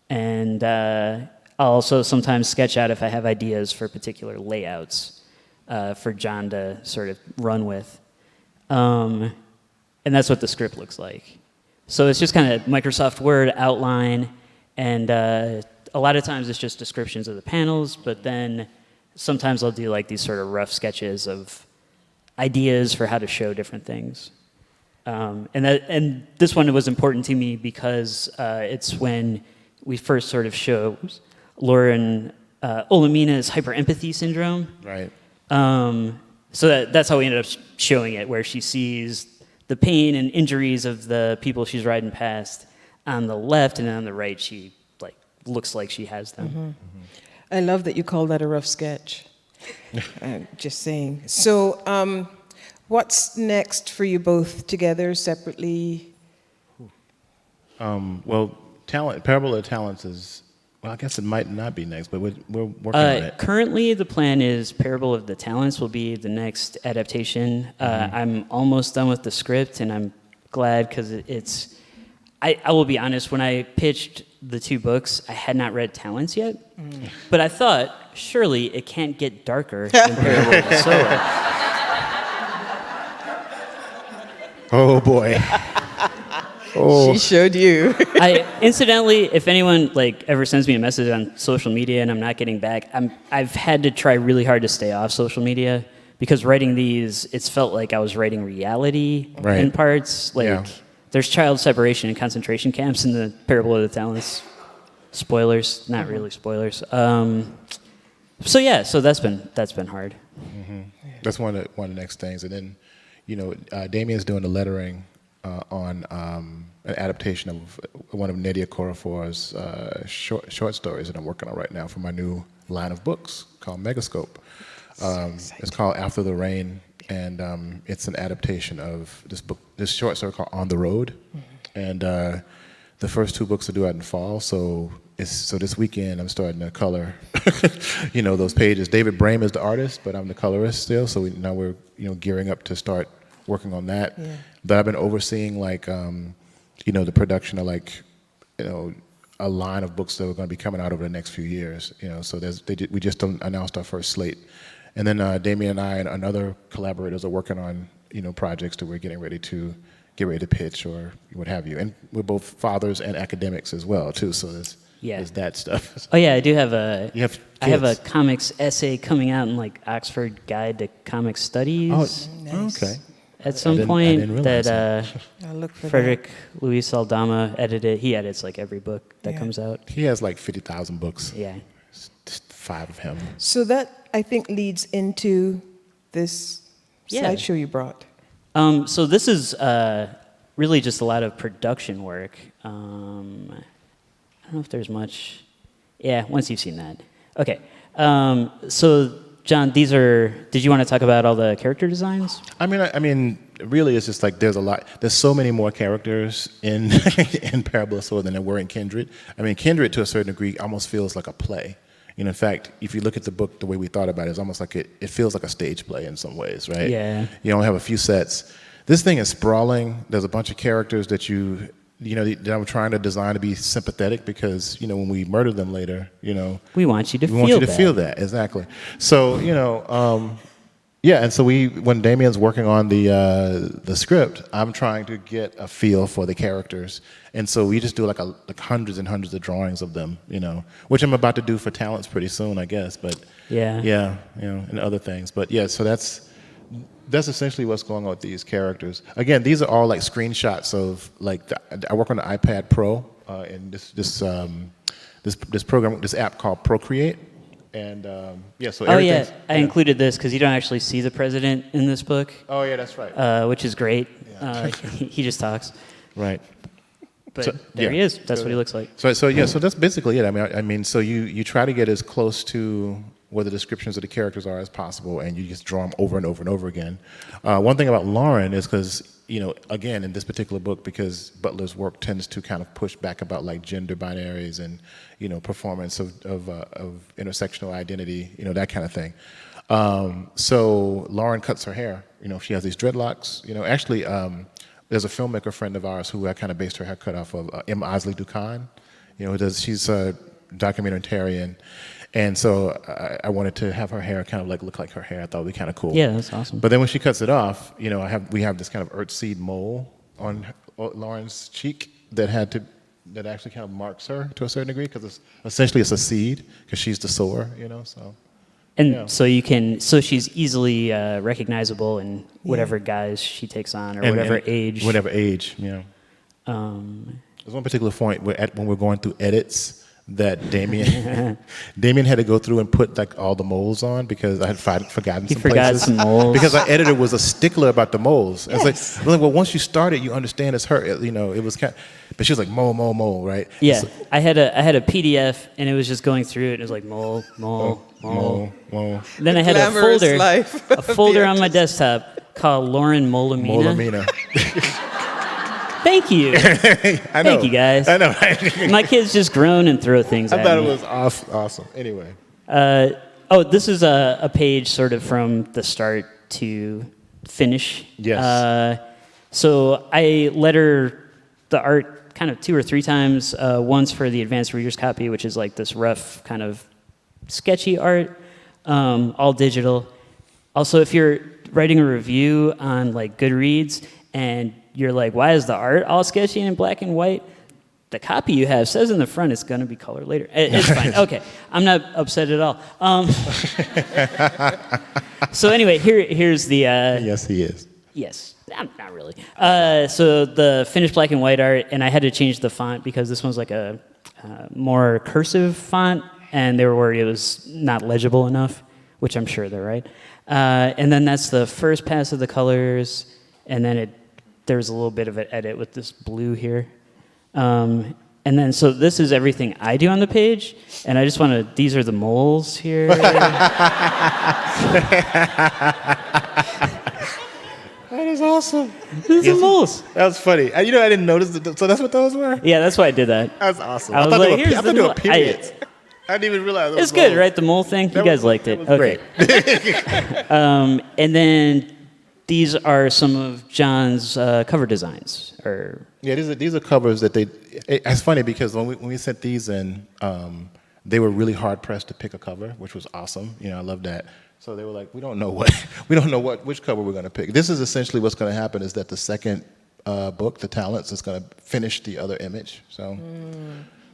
F: and I'll also sometimes sketch out if I have ideas for particular layouts for John to sort of run with. And that's what the script looks like. So it's just kind of Microsoft Word outline, and a lot of times it's just descriptions of the panels, but then sometimes I'll do like these sort of rough sketches of ideas for how to show different things. And this one was important to me because it's when we first sort of show Lauren Olamina's hyperempathy syndrome.
E: Right.
F: So that's how we ended up showing it, where she sees the pain and injuries of the people she's riding past on the left, and then on the right she like looks like she has them.
D: Mm-hmm. I love that you call that a rough sketch. Just saying. So what's next for you both, together, separately?
E: Well, Parable of Talents is, well, I guess it might not be next, but we're working on it.
F: Currently, the plan is Parable of the Talents will be the next adaptation. I'm almost done with the script, and I'm glad because it's. I will be honest. When I pitched the two books, I had not read Talents yet, but I thought surely it can't get darker than Parable of the Sower.
E: Oh boy.
D: She showed you.
F: Incidentally, if anyone ever sends me a message on social media and I'm not getting back, I've had to try really hard to stay off social media because writing these, it's felt like I was writing reality in parts. There's child separation and concentration camps in the Parable of the Talents. Spoilers, not really spoilers. So that's been hard.
E: That's one of the next things, and then, Damian's doing the lettering on an adaptation of one of Nnedi Okorafor's short stories that I'm working on right now for my new line of books called Megascope. It's called After the Rain, and it's an adaptation of this short story called On the Road. And the first two books are due out in fall, so this weekend I'm starting to color, those pages. David Brame is the artist, but I'm the colorist still. So now we're gearing up to start working on that. Yeah. But I've been overseeing the production of a line of books that are going to be coming out over the next few years. So we just announced our first slate, and then Damian and I and other collaborators are working on projects that we're getting ready to pitch or what have you. And we're both fathers and academics as well too. So there's that stuff.
F: Oh yeah, I do have I have a
E: kids.
F: comics essay coming out in Oxford Guide to Comic Studies.
E: Oh, nice. Okay.
F: At some point that
D: I'll look for
F: Frederick Luis Aldama edited. He edits every book that comes out.
E: He has 50,000 books.
F: Yeah.
E: Just 5 of him.
D: So that, I think, leads into this slideshow you brought.
F: So this is really just a lot of production work. I don't know if there's much. Yeah, once you've seen that. Okay. So, John, did you want to talk about all the character designs?
E: I mean, really, it's just there's a lot. There's so many more characters in in Parable of Sower than there were in Kindred. I mean, Kindred, to a certain degree, almost feels like a play. In fact, if you look at the book, the way we thought about it, it's almost like it feels like a stage play in some ways, right?
F: Yeah.
E: You only have a few sets. This thing is sprawling. There's a bunch of characters that that I'm trying to design to be sympathetic because, when we murder them later,
F: we want you to
E: feel that. Exactly. So, and so when Damian's working on the script, I'm trying to get a feel for the characters. And so we just do hundreds and hundreds of drawings of them, which I'm about to do for Talents pretty soon, I guess. But and other things. But so that's essentially what's going on with these characters. Again, these are all screenshots of I work on the iPad Pro and this program, this app called Procreate, and so everything's.
F: I included this because you don't actually see the president in this book.
E: Oh yeah, that's right.
F: Which is great.
E: Yeah.
F: He just talks.
E: Right.
F: But there he is. That's what he looks like.
E: So that's basically it. I mean, so you try to get as close to what the descriptions of the characters are as possible, and you just draw them over and over and over again. One thing about Lauren is because, again, in this particular book, because Butler's work tends to kind of push back about gender binaries and, performance of intersectional identity, that kind of thing. So Lauren cuts her hair. She has these dreadlocks. Actually, there's a filmmaker friend of ours who I kind of based her haircut off of, M. Osley Dukan. She's a documentarian. And so I wanted to have her hair kind of look like her hair. I thought it would be kind of cool.
F: Yeah, that's awesome.
E: But then when she cuts it off, we have this kind of earthseed mole on Lauren's cheek that actually kind of marks her to a certain degree because essentially it's a seed because she's the sower, so.
F: And so she's easily recognizable in whatever guise she takes on or whatever age.
E: Whatever age, yeah. There's one particular point when we're going through edits that Damian had to go through and put all the moles on because I had forgotten some places.
F: Some moles.
E: Because our editor was a stickler about the moles. Yes. It's well, once you start it, you understand it's her. It was kind of, but she was like mole, right?
F: Yeah, so, I had a PDF and it was just going through it. It was like mole. Then I had a folder on my desktop called Lauren Molamina. Thank you.
E: I know.
F: Thank you, guys.
E: I know. Right?
F: My kids just groan and throw things
E: I
F: at
E: thought
F: me.
E: it was awesome. Anyway.
F: This is a page sort of from the start to finish.
E: Yes.
F: So I letter the art kind of 2 or 3 times. Once for the advanced reader's copy, which is like this rough kind of sketchy art, all digital. Also, if you're writing a review on like Goodreads and you're like, why is the art all sketchy and in black and white? The copy you have says in the front it's going to be color later. It's fine. Okay, I'm not upset at all. So anyway, here's the...
E: Yes, he is.
F: Yes, not really. So the finished black and white art, and I had to change the font because this one's like a more cursive font, and they were worried it was not legible enough, which I'm sure they're right. And then that's the first pass of the colors, and then there's a little bit of an edit with this blue here. And then, so this is everything I do on the page, and I just want to, these are the moles here.
E: That is awesome.
F: These are moles.
E: That was funny. I didn't notice. So that's what those were?
F: Yeah, that's why I did that.
E: That's awesome.
F: I was
E: thought
F: like,
E: they
F: here's
E: were
F: the
E: periods. I didn't even realize it was
F: It's good,
E: moles.
F: right? The mole thing? You guys liked it.
E: That was
F: Okay.
E: great.
F: And then these are some of John's cover designs.
E: Yeah, these are covers that it's funny because when we sent these in, they were really hard pressed to pick a cover, which was awesome. I love that. So they were like, we don't know which cover we're going to pick. This is essentially what's going to happen is that the second book, The Talents, is going to finish the other image. So,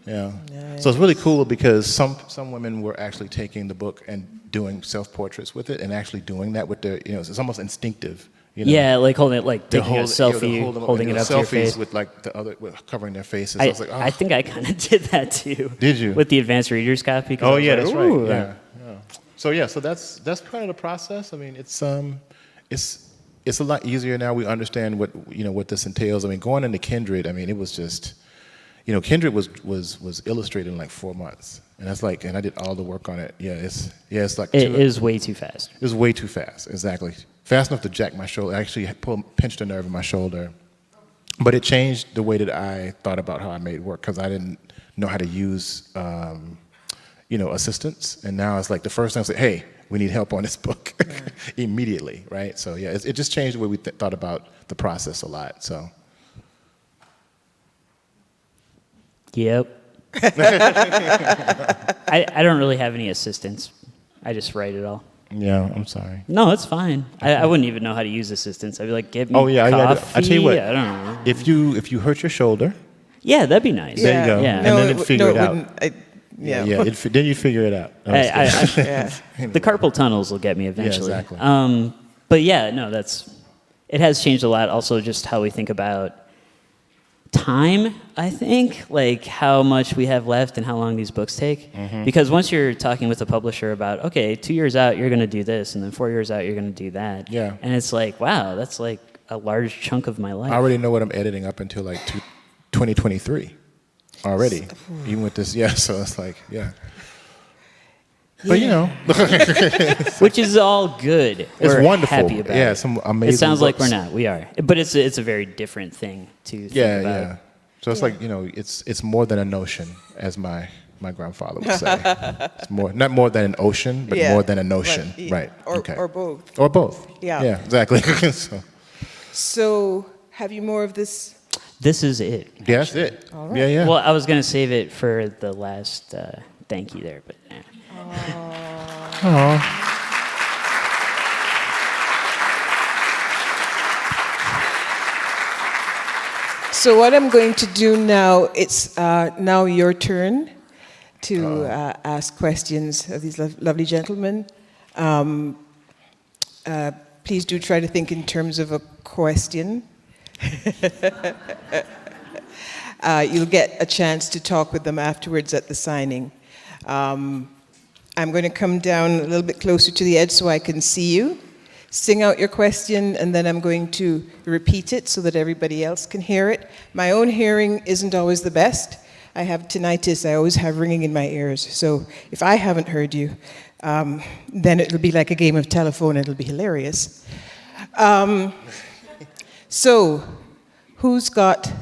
E: yeah. Nice. So it's really cool because some women were actually taking the book and doing self-portraits with it and actually doing that with their, it's almost instinctive.
F: Yeah, like holding it, like taking a selfie, holding it up to your face.
E: With like covering their faces. I was like, oh.
F: I think I kind of did that too.
E: Did you?
F: With the advanced reader's copy.
E: Oh yeah,
F: like,
E: that's
F: ooh.
E: right. Yeah. So that's part of the process. I mean, it's a lot easier now. We understand what this entails. I mean, going into Kindred, I mean, it was just, Kindred was illustrated in like 4 months, and that's like, and I did all the work on it. Yeah, it's like
F: it is way too fast.
E: It was way too fast. Exactly, fast enough to jack my shoulder. I actually pinched a nerve in my shoulder, but it changed the way that I thought about how I made work because I didn't know how to use. Assistants, and now it's like the first time I say, hey, we need help on this book immediately, right? So yeah, it just changed the way we thought about the process a lot, so.
F: Yep. I don't really have any assistants. I just write it all.
E: Yeah, I'm sorry.
F: No, it's fine. I wouldn't even know how to use assistants. I'd be like, get me coffee.
E: I tell you what,
F: I don't know.
E: if you hurt your shoulder,
F: yeah, that'd be nice.
E: there you go,
F: Yeah.
E: and then figure it out.
D: Yeah.
E: Then you figure it out.
F: The carpal tunnels will get me eventually.
E: Yeah, exactly.
F: But yeah, no, it has changed a lot. Also, just how we think about time, I think, like how much we have left and how long these books take. Mm-hmm. Because once you're talking with a publisher about, okay, 2 years out, you're going to do this, and then 4 years out, you're going to do that.
E: Yeah.
F: And it's like, wow, that's like a large chunk of my life.
E: I already know what I'm editing up until like 2023. Already, even with this, so it's like, but
F: which is all good.
E: It's
F: we're
E: wonderful.
F: Happy about it.
E: Some amazing.
F: It sounds like
E: books.
F: we're not. We are, but it's a very different thing to think about.
E: Yeah. So it's like it's more than a notion, as my grandfather would say. It's not more than an ocean, but more than a notion, right?
C: Or both.
E: Or both.
C: Yeah.
E: Yeah, exactly.
D: So, have you more of this?
F: This is it.
E: Yeah, that's it. All right. Yeah.
F: Well, I was gonna save it for the last thank you there, but.
D: So what I'm going to do now, it's now your turn to ask questions of these lovely gentlemen. Please do try to think in terms of a question. You'll get a chance to talk with them afterwards at the signing. I'm going to come down a little bit closer to the edge so I can see you. Sing out your question, and then I'm going to repeat it so that everybody else can hear it. My own hearing isn't always the best. I have tinnitus. I always have ringing in my ears. So if I haven't heard you, then it'll be like a game of telephone. It'll be hilarious. So who's got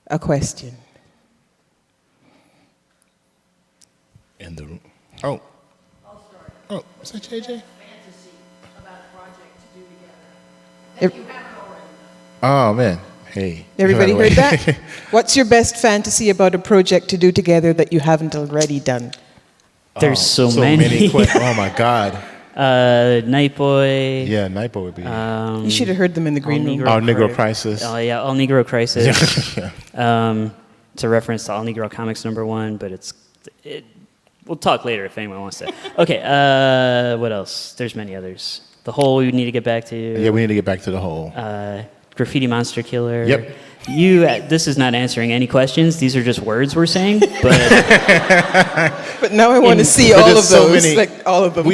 D: a question.
E: In the room. Oh. Oh, is that JJ? Oh, man. Hey.
D: Everybody
E: By the way.
D: heard that? What's your best fantasy about a project to do together that you haven't already done?
F: There's so many.
E: Oh, my God.
F: Night Boy.
E: Yeah, Nightboy would be.
D: You should have heard them in the green room.
E: Our Negro Crisis.
F: Oh yeah, All Negro Crisis.
E: Yeah.
F: It's a reference to All Negro Comics #1, but we'll talk later if anyone wants to. Okay, what else? There's many others. The Hole we need to get back to.
E: Yeah, we need to get back to the whole.
F: Graffiti Monster Killer.
E: Yep.
F: This is not answering any questions. These are just words we're saying. But
D: But now I want to see
E: But
D: all
E: there's
D: of
E: so
D: those,
E: many-
D: like all of them.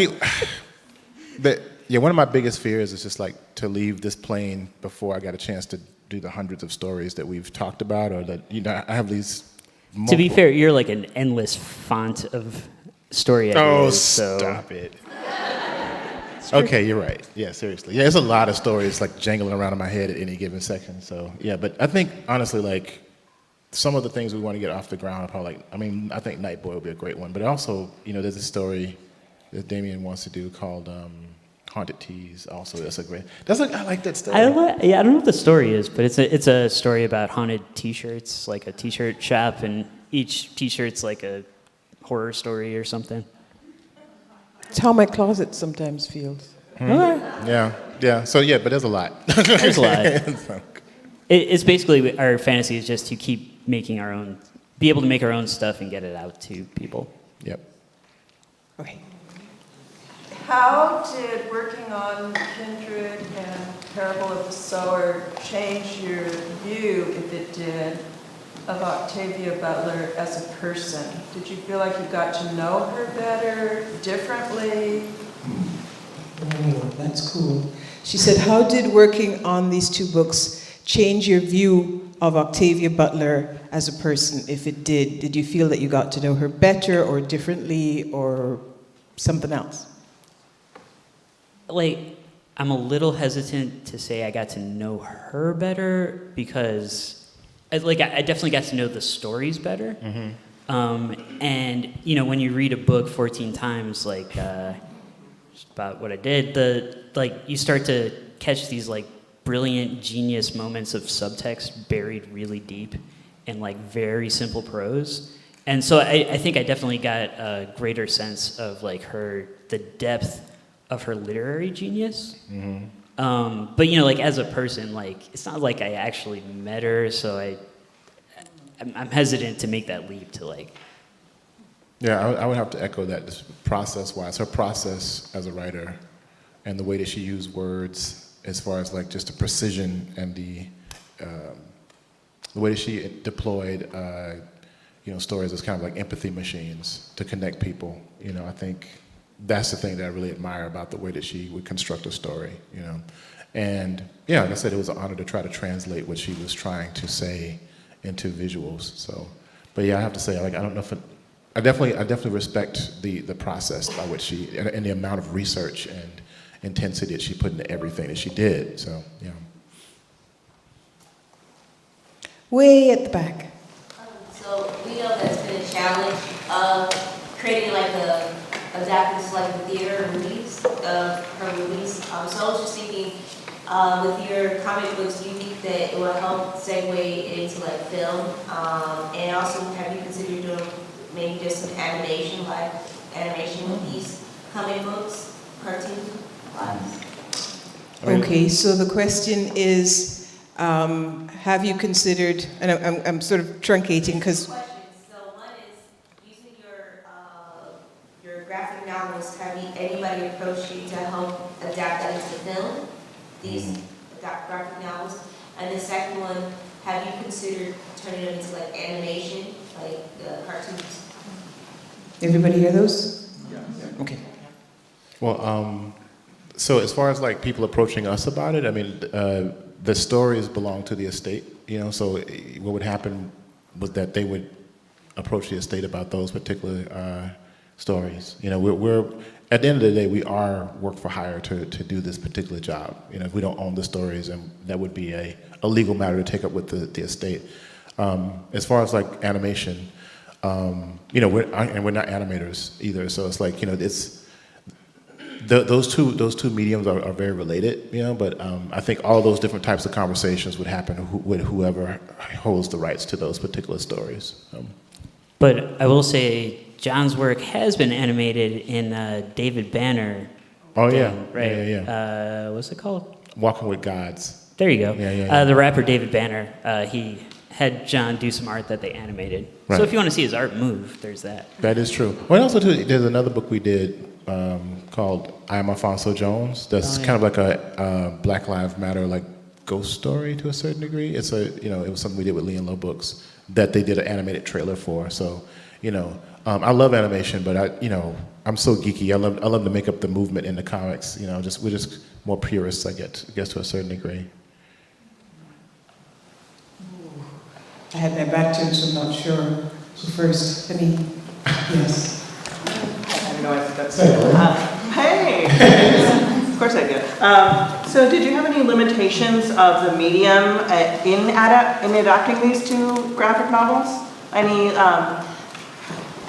E: One of my biggest fears is just like to leave this plane before I got a chance to do the hundreds of stories that we've talked about, or that I have these.
F: to be
E: multiple-
F: fair, you're like an endless font of story ideas.
E: Oh,
F: so.
E: stop it. Okay, you're right. Yeah, seriously. Yeah, there's a lot of stories like jangling around in my head at any given second. So yeah, but I think honestly, like some of the things we want to get off the ground are probably I think Night Boy would be a great one. But also, there's a story that Damian wants to do called Haunted Teas. Also, I like that story.
F: I don't know what the story is, but it's a story about haunted T-shirts, like a T-shirt shop, and each T-shirt's like a horror story or something.
D: It's how my closet sometimes feels.
E: Yeah. So yeah, but there's a lot.
F: There's a lot. It's basically our fantasy is just to keep making our own, be able to make our own stuff and get it out to people.
E: Yep.
D: Okay.
G: How did working on Kindred and Parable of the Sower change your view, if it did, of Octavia Butler as a person? Did you feel like you got to know her better, differently?
D: Oh, that's cool. She said, how did working on these two books change your view of Octavia Butler as a person? If it did, did you feel that you got to know her better or differently or something else?
F: Like, I'm a little hesitant to say I got to know her better because, I definitely got to know the stories better. And, when you read a book 14 times, like, just about what I did, you start to catch these, brilliant, genius moments of subtext buried really deep in, very simple prose. And so I think I definitely got a greater sense of, the depth of her literary genius. But as a person, it's not like I actually met her, so I'm hesitant to make that leap to
E: Yeah, I would have to echo that, just process-wise. Her process as a writer and the way that she used words as far as just the precision and the way that she deployed stories as kind of like empathy machines to connect people. I think that's the thing that I really admire about the way that she would construct a story. And yeah, like I said, it was an honor to try to translate what she was trying to say into visuals. So, but yeah, I have to say, I don't know if I definitely respect the process by which she and the amount of research and intensity that she put into everything that she did. So yeah.
D: Way at the back.
H: So we know that's been a challenge of creating adapting to the theater release of her release. So I was just thinking, with your comic books, do you think that it will help segue into film? And also, have you considered doing maybe just some animation, live animation with these comic books, cartoons?
D: Okay, so the question is, have you considered, and I'm sort of truncating because...
H: So one is, using your graphic novels, have anybody approached you to help adapt that into film, these graphic novels? And the second one, have you considered turning them into animation, cartoons?
D: Everybody hear those? Yeah. Okay.
E: Well, so as far as people approaching us about it, I mean, the stories belong to the estate, so what would happen was that they would approach the estate about those particular stories. We're at the end of the day, we are work for hire to do this particular job. If we don't own the stories, and that would be a legal matter to take up with the estate. As far as like animation, you know, we're not animators either, so it's like, you know, it's those two mediums are very related, you know. But I think all those different types of conversations would happen with whoever holds the rights to those particular stories.
F: But I will say, John's work has been animated in David Banner.
E: Oh yeah,
F: thing, right?
E: yeah.
F: What's it called?
E: Walking with Gods.
F: There you go.
E: Yeah.
F: The rapper David Banner. He had John do some art that they animated.
E: Right.
F: So if you want to see his art move, there's that.
E: That is true. Well, also too, there's another book we did called I Am Alfonso Jones. That's kind of like a Black Lives Matter like ghost story to a certain degree. It's it was something we did with Lee and Low Books that they did an animated trailer for. So, you know, I love animation, but I'm so geeky. I love to make up the movement in the comics. You know, we're just more purists, I guess to a certain degree.
D: I had my back to him, so I'm not sure. So first, yes.
I: I have no idea what that's hey! Of course I do. So did you have any limitations of the medium in adapting these two graphic novels? Any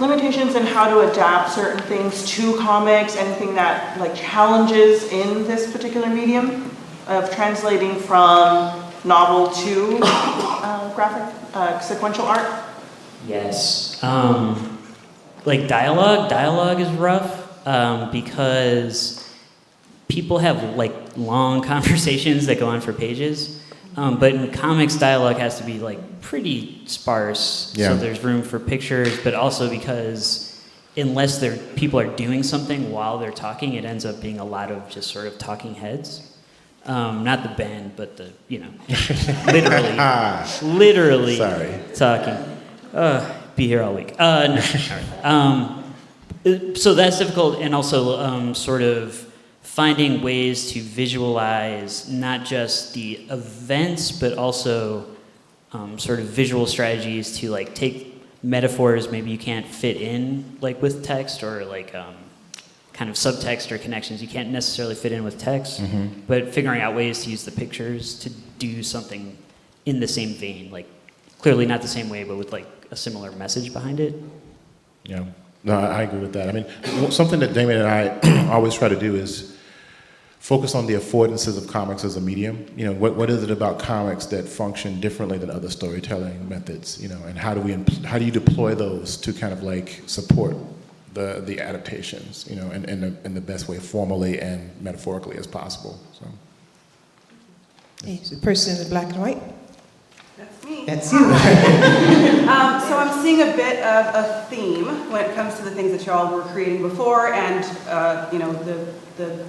I: limitations in how to adapt certain things to comics? Anything that like challenges in this particular medium of translating from novel to graphic sequential art?
F: Yes. Like dialogue is rough because people have like long conversations that go on for pages. But in comics, dialogue has to be like pretty sparse,
E: Yeah.
F: so there's room for pictures, but also because unless people are doing something while they're talking, it ends up being a lot of just sort of talking heads. Not the band, but literally
E: Sorry.
F: talking. Be here all week. No. All right. So that's difficult, and also sort of finding ways to visualize not just the events, but also sort of visual strategies to like take metaphors maybe you can't fit in like with text, or like kind of subtext or connections you can't necessarily fit in with text, but figuring out ways to use the pictures to do something in the same vein, like clearly not the same way, but with like a similar message behind it.
E: Yeah, no, I agree with that. I mean, something that Damian and I always try to do is focus on the affordances of comics as a medium. You know, what is it about comics that function differently than other storytelling methods? You know, and how do you deploy those to kind of like support the adaptations? You know, in the best way, formally and metaphorically as possible. So.
D: Hey, so the person in the black and white?
I: That's me.
D: That's you.
I: So I'm seeing a bit of a theme when it comes to the things that y'all were creating before, and the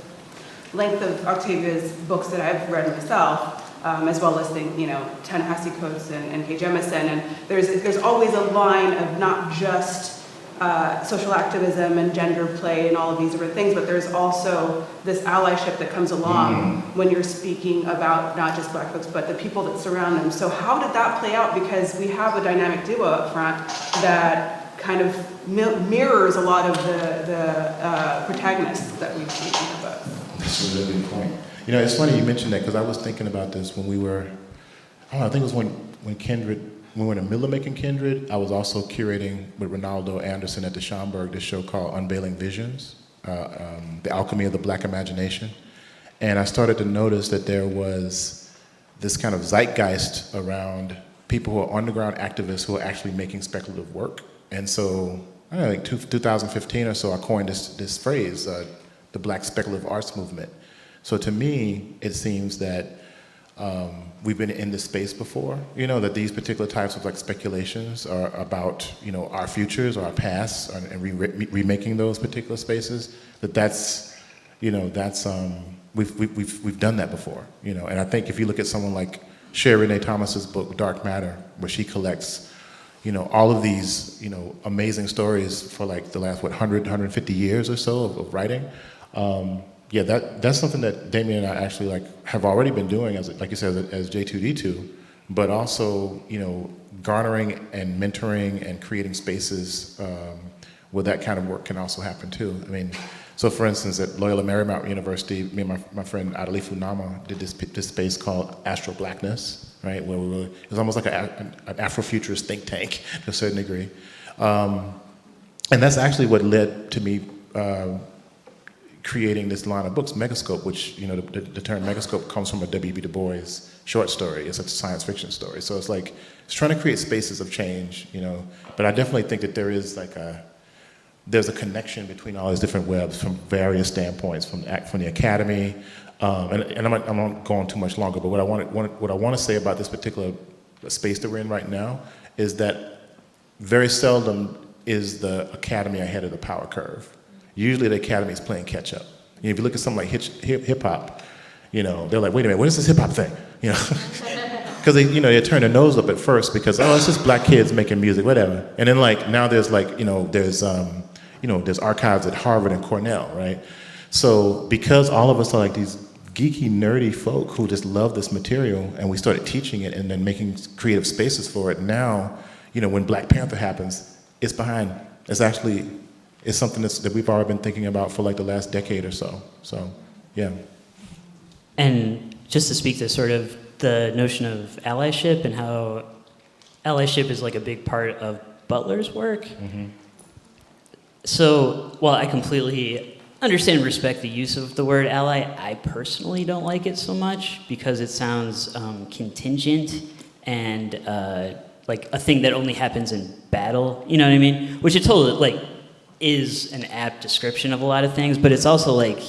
I: length of Octavia's books that I've read myself, as well as Ta-Nehisi Coates and Kay Jemison. And there's always a line of not just social activism and gender play and all of these different things, but there's also this allyship that comes along when you're speaking about not just Black folks, but the people that surround them. So how did that play out? Because we have a dynamic duo up front that kind of mirrors a lot of the protagonists that we've seen in the book.
E: That's a really good point. You know, it's funny you mentioned that, because I was thinking about this when we were, I think it was when Kindred, when we were in the middle of making Kindred. I was also curating with Ronaldo Anderson at the Schomburg this show called Unveiling Visions, The Alchemy of the Black Imagination. And I started to notice that there was this kind of zeitgeist around people who are underground activists who are actually making speculative work. And so, I don't know, like 2015 or so, I coined this phrase, the Black Speculative Arts Movement. So to me, it seems that we've been in this space before, you know, that these particular types of like speculations are about, you know, our futures or our pasts, and remaking those particular spaces. We've done that before, you know. And I think if you look at someone like Sherry Renee Thomas's book Dark Matter, where she collects, you know, all of these, you know, amazing stories for like the last 150 years or so of writing. Yeah, that's something that Damian and I actually like have already been doing, as like you said, as J2D2, but also, you know, garnering and mentoring and creating spaces where that kind of work can also happen too. I mean, so for instance, at Loyola Marymount University, me and my friend Adelifu Nama did this space called Astral Blackness, right? Where it was almost like an Afrofuturist think tank to a certain degree. And that's actually what led to me creating this line of books, Megascope, which, the term Megascope comes from a W.B. Du Bois short story. It's a science fiction story. So it's like, it's trying to create spaces of change, But I definitely think that there's a connection between all these different webs from various standpoints, from the academy, and I'm not going too much longer, but what I want to say about this particular space that we're in right now is that very seldom is the academy ahead of the power curve. Usually the academy is playing catch up. If you look at something like hip hop, they're like, wait a minute, what is this hip hop thing? Because they turn their nose up at first because, it's just black kids making music, whatever. And then now there's there's archives at Harvard and Cornell, right? So because all of us are like these geeky, nerdy folk who just love this material, and we started teaching it and then making creative spaces for it, now, when Black Panther happens, it's behind. It's something that we've already been thinking about for like the last decade or so. So, yeah.
F: And just to speak to sort of the notion of allyship and how allyship is like a big part of Butler's work.
E: Mm-hmm.
F: So, while I completely understand and respect the use of the word ally, I personally don't like it so much because it sounds contingent and like a thing that only happens in battle, you know what I mean? Which it totally is an apt description of a lot of things, but it's also like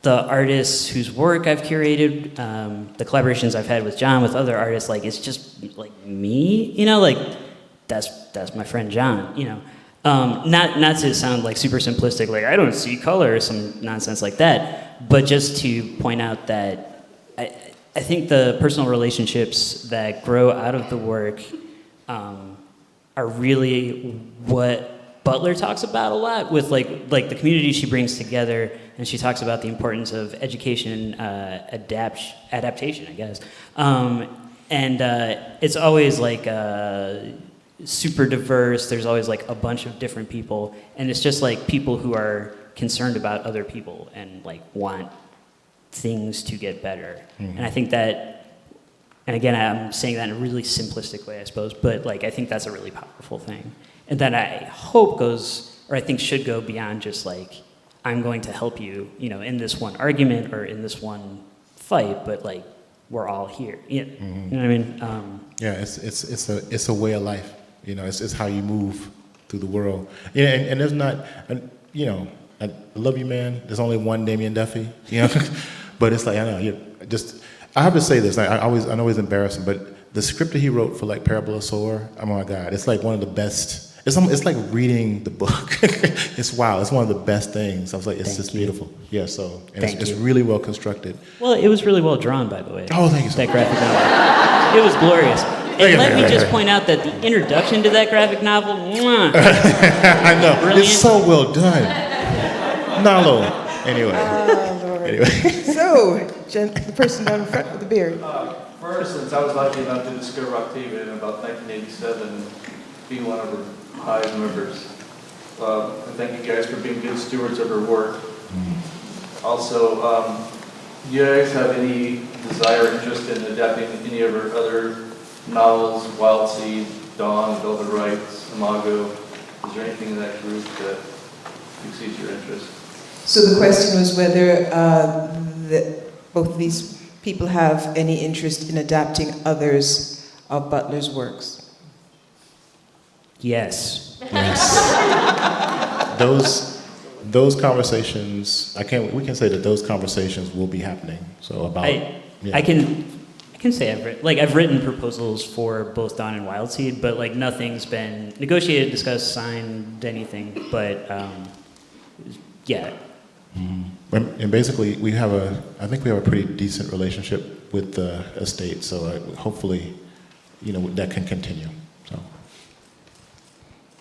F: the artists whose work I've curated, the collaborations I've had with John, with other artists, it's just like me, that's my friend John, Not to sound super simplistic, I don't see color or some nonsense like that, but just to point out that I think the personal relationships that grow out of the work are really what Butler talks about a lot with the community she brings together, and she talks about the importance of education and adaptation, I guess. And it's always super diverse. There's always a bunch of different people, and it's just people who are concerned about other people and want things to get better. Mm-hmm. And I think that, and again, I'm saying that in a really simplistic way, I suppose, but I think that's a really powerful thing. And that I hope goes, or I think should go beyond just I'm going to help you, in this one argument or in this one fight, but we're all here. Yeah. Mm-hmm. You know what I mean?
E: Yeah, it's a way of life. It's how you move through the world. Yeah, and there's not, I love you, man. There's only one Damian Duffy, But it's I know, I have to say this. I know it's embarrassing, but the script that he wrote for Parable of Sower, oh my God, it's one of the best. It's like reading the book. It's wild. It's one of the best things. I was it's just beautiful. Yeah, so it's really well constructed.
F: Well, it was really well drawn, by the way.
E: Oh, thank you so much.
F: That graphic novel. It was glorious. And let me just point out that the introduction to that graphic novel, mwah,
E: I know.
F: brilliant.
E: It's so well done. Nalo. Anyway.
D: So, the person down in front with the beard.
J: For instance, I was lucky enough to discover Octavia in about 1987, being one of her high members. And thank you guys for being good stewards of her work. Also, do you guys have any desire or interest in adapting any of her other novels, Wild Seed, Dawn, Velvet Rights, Imago? Is there anything in that group that exceeds your interest?
D: So the question was whether both of these people have any interest in adapting others of Butler's works.
F: Yes.
E: Those conversations, we can say that those conversations will be happening. So about
F: I can say I've written proposals for both Dawn and Wild Seed, but nothing's been negotiated, discussed, signed, anything. But yeah.
E: Mm-hmm. And basically, I think we have a pretty decent relationship with the estate. So hopefully, that can continue. So.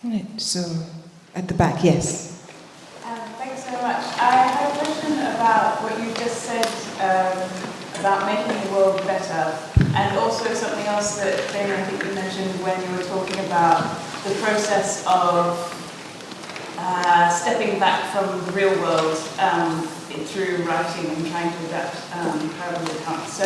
D: All right. So at the back, yes.
K: Thanks so much. I have a question about what you just said about making the world better, and also something else that Damian, I think you mentioned when you were talking about the process of stepping back from the real world through writing and trying to adapt Parable of the Hunt. So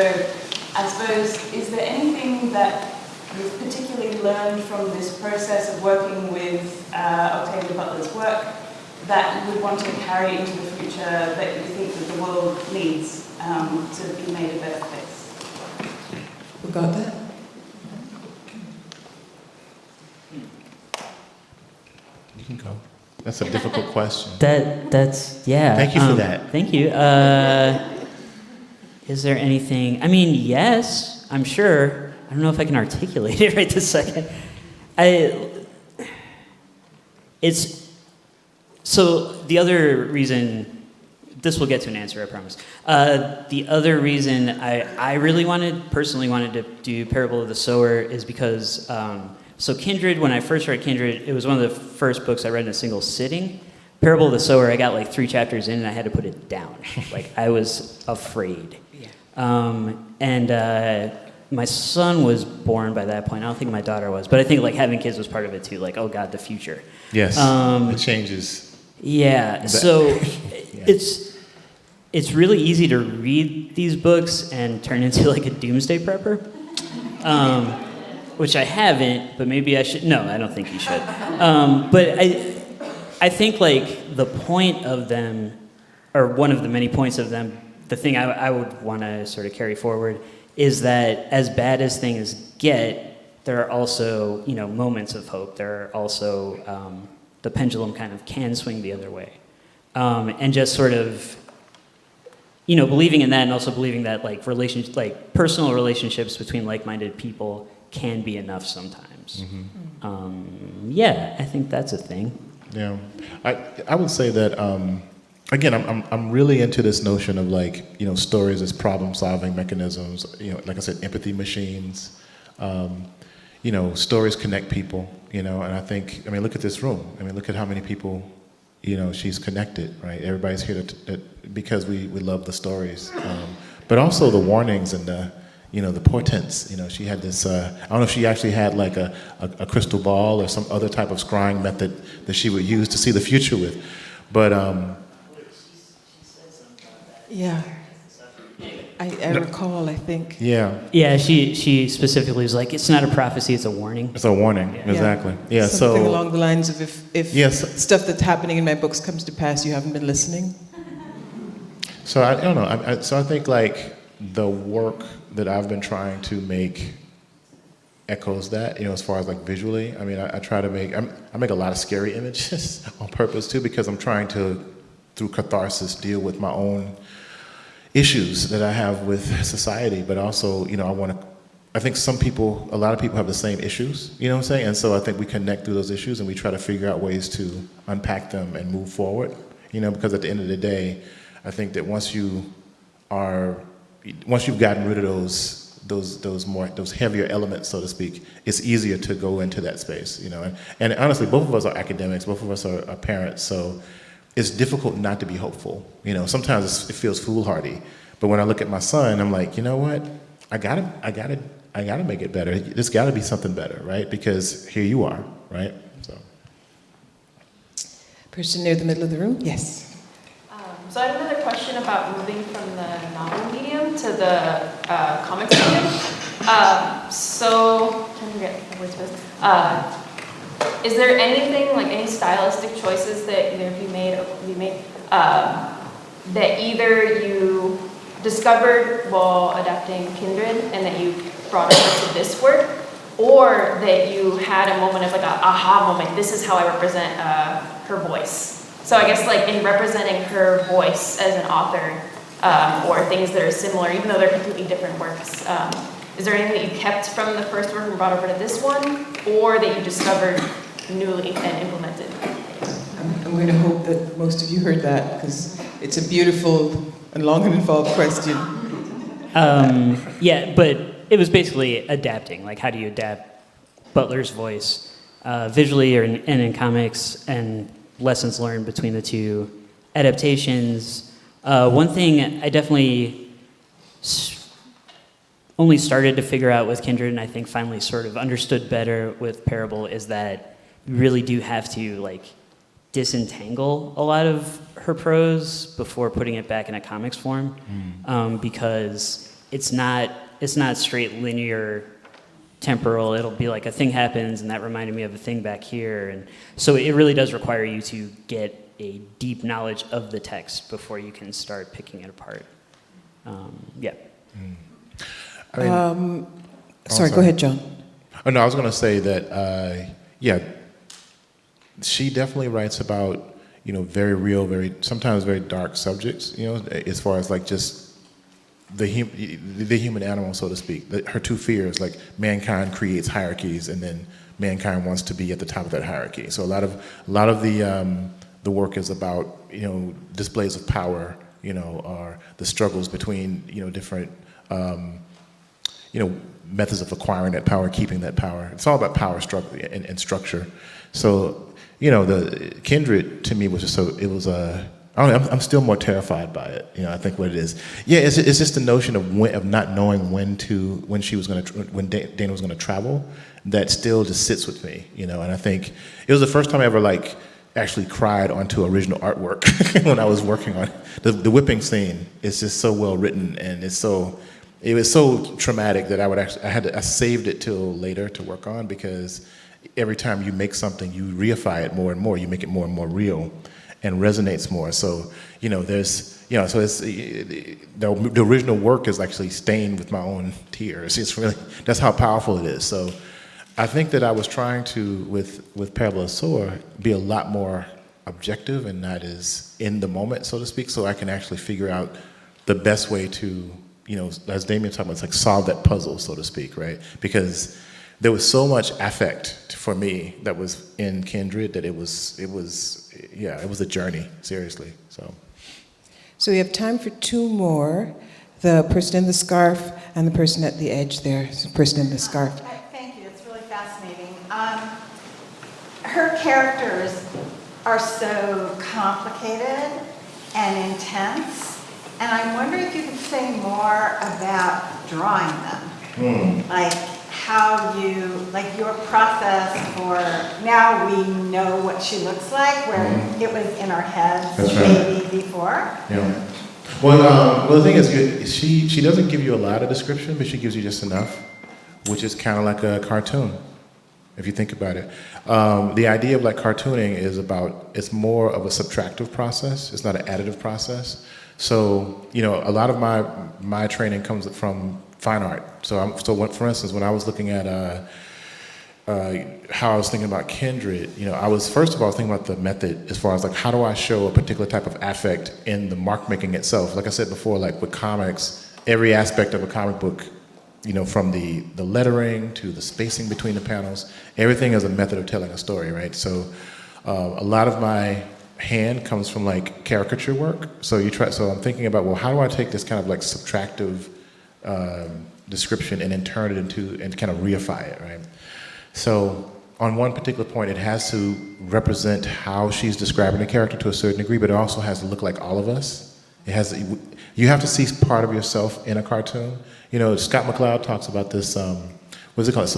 K: I suppose, is there anything that you've particularly learned from this process of working with Octavia Butler's work that you would want to carry into the future, that you think that the world needs to be made a better place?
D: Who got that?
E: You can go. That's a difficult question.
F: That's yeah.
E: Thank you for that.
F: Thank you. Is there anything? I mean, yes, I'm sure. I don't know if I can articulate it right this second. It's so the other reason. This will get to an answer, I promise. The other reason I really personally wanted to do Parable of the Sower is because, so Kindred, when I first read Kindred, it was one of the first books I read in a single sitting. Parable of the Sower, I got like 3 chapters in and I had to put it down. Like, I was afraid. My son was born by that point. I don't think my daughter was, but I think like having kids was part of it too. Like, oh God, the future.
E: Yes, it changes.
F: Yeah, so it's really easy to read these books and turn into like a doomsday prepper, which I haven't, but maybe I should. No, I don't think you should. But I think like the point of them, or one of the many points of them, the thing I would want to sort of carry forward is that as bad as things get, there are also, moments of hope. There are also, the pendulum kind of can swing the other way. And just sort of, believing in that, and also believing that like personal relationships between like-minded people can be enough sometimes.
E: Mm-hmm.
F: Yeah, I think that's a thing.
E: Yeah, I would say that again, I'm really into this notion of like stories as problem-solving mechanisms. Like I said, empathy machines. Stories connect people. And I think, look at this room. Look at how many people. She's connected, right? Everybody's here because we love the stories, but also the warnings and the portents. She had this. I don't know if she actually had like a crystal ball or some other type of scrying method that she would use to see the future with, but
D: Yeah. I recall, I think.
E: Yeah.
F: Yeah, she specifically was like, it's not a prophecy, it's a warning.
E: It's a warning, exactly. Yeah,
D: Something along the lines of if
E: yes.
D: stuff that's happening in my books comes to pass, you haven't been listening.
E: So I don't know. So I think like the work that I've been trying to make echoes that, as far as like visually. I try to I make a lot of scary images on purpose too, because I'm trying to, through catharsis, deal with my own issues that I have with society, but also, I think a lot of people have the same issues, what I'm saying? And so I think we connect through those issues and we try to figure out ways to unpack them and move forward, because at the end of the day, I think that once you've gotten rid of those heavier elements, so to speak, it's easier to go into that space, and honestly, both of us are academics, both of us are parents, so it's difficult not to be hopeful. Sometimes it feels foolhardy, but when I look at my son, I'm like, you know what? I gotta make it better. There's got to be something better, right? Because here you are, right? So.
D: Person near the middle of the room? Yes.
L: So I have another question about moving from the novel medium to the comics medium. So trying to get my words first. Is there anything, like any stylistic choices that either of you made that either you discovered while adapting Kindred and that you brought over to this work, or that you had a moment of like a aha moment, this is how I represent her voice? So I guess like in representing her voice as an author, or things that are similar, even though they're completely different works, is there anything that you kept from the first work and brought over to this one, or that you discovered newly and implemented?
D: I'm going to hope that most of you heard that, because it's a beautiful and long and involved question.
F: Yeah, but it was basically adapting. Like, how do you adapt Butler's voice visually and in comics, and lessons learned between the two adaptations. One thing I definitely only started to figure out with Kindred, and I think finally sort of understood better with Parable, is that you really do have to like disentangle a lot of her prose before putting it back in a comics form, because it's not straight linear temporal. It'll be like a thing happens, and that reminded me of a thing back here. And so it really does require you to get a deep knowledge of the text before you can start picking it apart. Yeah.
E: I mean,
D: Sorry, go ahead, John.
E: Oh, no, I was going to say that, yeah, she definitely writes about, very real, sometimes very dark subjects, as far as like just the human animal, so to speak. Her two fears, like mankind creates hierarchies, and then mankind wants to be at the top of that hierarchy. So a lot of the work is about, displays of power, or the struggles between, different, methods of acquiring that power, keeping that power. It's all about power struggle and structure. So, the Kindred to me was just I'm still more terrified by it. I think what it is. Yeah, it's just the notion of not knowing when Dana was gonna travel, that still just sits with me, and I think it was the first time I ever actually cried onto original artwork when I was working on it. The whipping scene is just so well written, and it was so traumatic that I saved it till later to work on, because every time you make something, you reify it more and more, you make it more and more real and resonates more. So, so it's, the original work is actually stained with my own tears. It's really, that's how powerful it is. So I think that I was trying to, with Parable of the Sower, be a lot more objective and not as in the moment, so to speak, so I can actually figure out the best way to, as Damian talked about, it's like solve that puzzle, so to speak, right? Because there was so much affect for me that was in Kindred that it was a journey, seriously.
D: So we have time for two more. The person in the scarf and the person at the edge there. The person in the scarf.
M: Thank you. It's really fascinating. Her characters are so complicated and intense, and I'm wondering if you could say more about drawing them. Like how your process for, now we know what she looks like, where it was in our heads maybe before.
E: Yeah. Well, the thing is, she doesn't give you a lot of description, but she gives you just enough, which is kind of like a cartoon, if you think about it. The idea of cartooning is it's more of a subtractive process. It's not an additive process. So, a lot of my training comes from fine art. For instance, when I was looking at how I was thinking about Kindred, I was thinking about the method as far as how do I show a particular type of affect in the mark making itself. Like I said before, with comics, every aspect of a comic book, from the lettering to the spacing between the panels, everything is a method of telling a story, right? So a lot of my hand comes from caricature work. So I'm thinking about, well, how do I take this kind of subtractive description and then turn it into, and kind of reify it, right? So on one particular point, it has to represent how she's describing the character to a certain degree, but it also has to look like all of us. You have to see part of yourself in a cartoon. Scott McCloud talks about this, what's it called?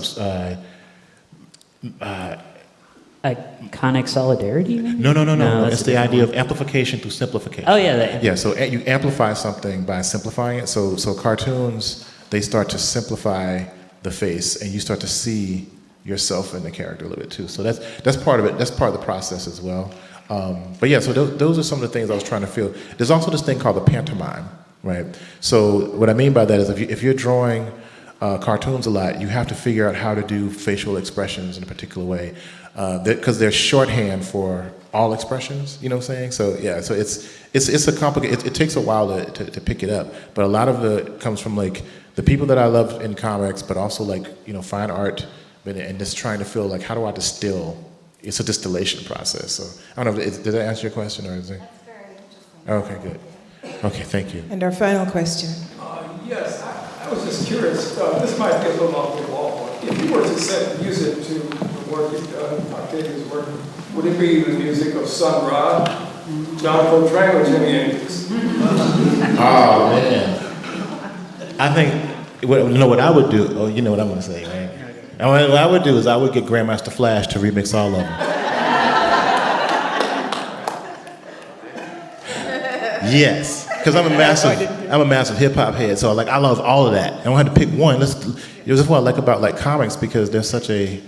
F: Iconic solidarity?
E: No. It's the idea of amplification through simplification.
F: Oh, yeah.
E: Yeah, so you amplify something by simplifying it. So cartoons, they start to simplify the face, and you start to see yourself in the character a little bit too. So that's part of it. That's part of the process as well. But yeah, so those are some of the things I was trying to feel. There's also this thing called the pantomime, right? So what I mean by that is if you're drawing cartoons a lot, you have to figure out how to do facial expressions in a particular way, because they're shorthand for all expressions. You know what I'm saying? So yeah, so it's a complicated. It takes a while to pick it up, but a lot of it comes from the people that I love in comics, but also fine art, and just trying to feel how do I distill. It's a distillation process. So I don't know, did that answer your question, or is it?
M: That's very interesting.
E: Okay, good. Okay, thank you.
D: And our final question.
N: Yes, I was just curious. This might be a little off the wall, but if you were to use it to the work you've done, Octavia's work, would it be the music of Sun Ra, John Coltrane, or Jimi Hendrix?
E: Oh man, I think what I would do. Oh, you know what I'm going to say, right? And what I would do is I would get Grandmaster Flash to remix all of them. Yes. because I'm a massive hip hop head, so like I love all of that. I don't have to pick one. That's what I like about like comics, because there's such a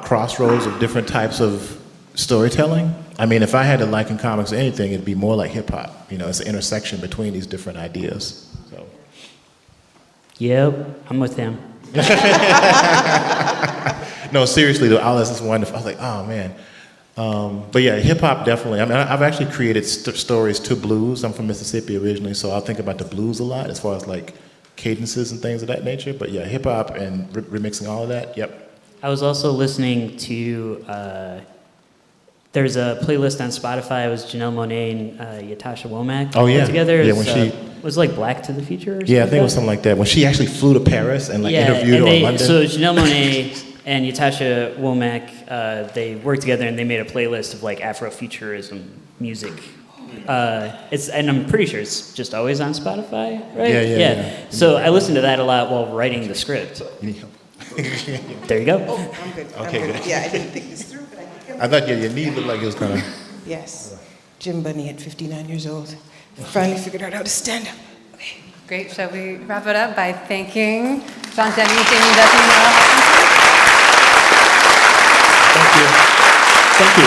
E: crossroads of different types of storytelling. I mean, if I had to liken comics to anything, it'd be more like hip hop. You know, it's an intersection between these different ideas. So.
F: Yep, I'm with him.
E: No, seriously though, all this is wonderful. I was like, oh man. But yeah, hip hop definitely. I mean, I've actually created stories to blues. I'm from Mississippi originally, so I'll think about the blues a lot as far as like cadences and things of that nature. But yeah, hip hop and remixing all of that. Yep.
F: I was also listening to, there's a playlist on Spotify. It was Janelle Monáe and Yatasha Womack put together.
E: Yeah,
F: when was like Black to the Future or something?
E: Yeah, I think it was something like that. When she actually flew to Paris and like interviewed her in London.
F: So Janelle Monáe and Yatasha Womack, they worked together and they made a playlist of like Afrofuturism music. And I'm pretty sure it's just always on Spotify, right?
E: Yeah.
F: So I listened to that a lot while writing the script. There you go.
D: Oh, I'm good.
E: Okay,
D: I'm
E: good.
D: Yeah, I didn't think this through, but I think
E: I thought your knee looked like it was kind of.
D: Yes. Jim Bunny at 59 years old. Finally figured out how to stand up. Okay.
B: Great. Shall we wrap it up by thanking John Jennings, Damian, Duffy, and Nalo Hopkinson?
F: Thank you.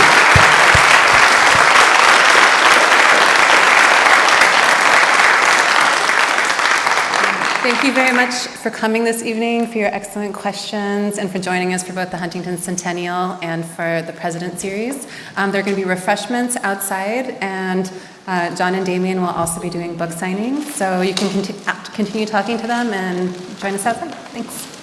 B: Thank you very much for coming this evening, for your excellent questions, and for joining us for both the Huntington Centennial and for the President Series. There are going to be refreshments outside, and John and Damian will also be doing book signings, so you can continue talking to them and join us outside. Thanks.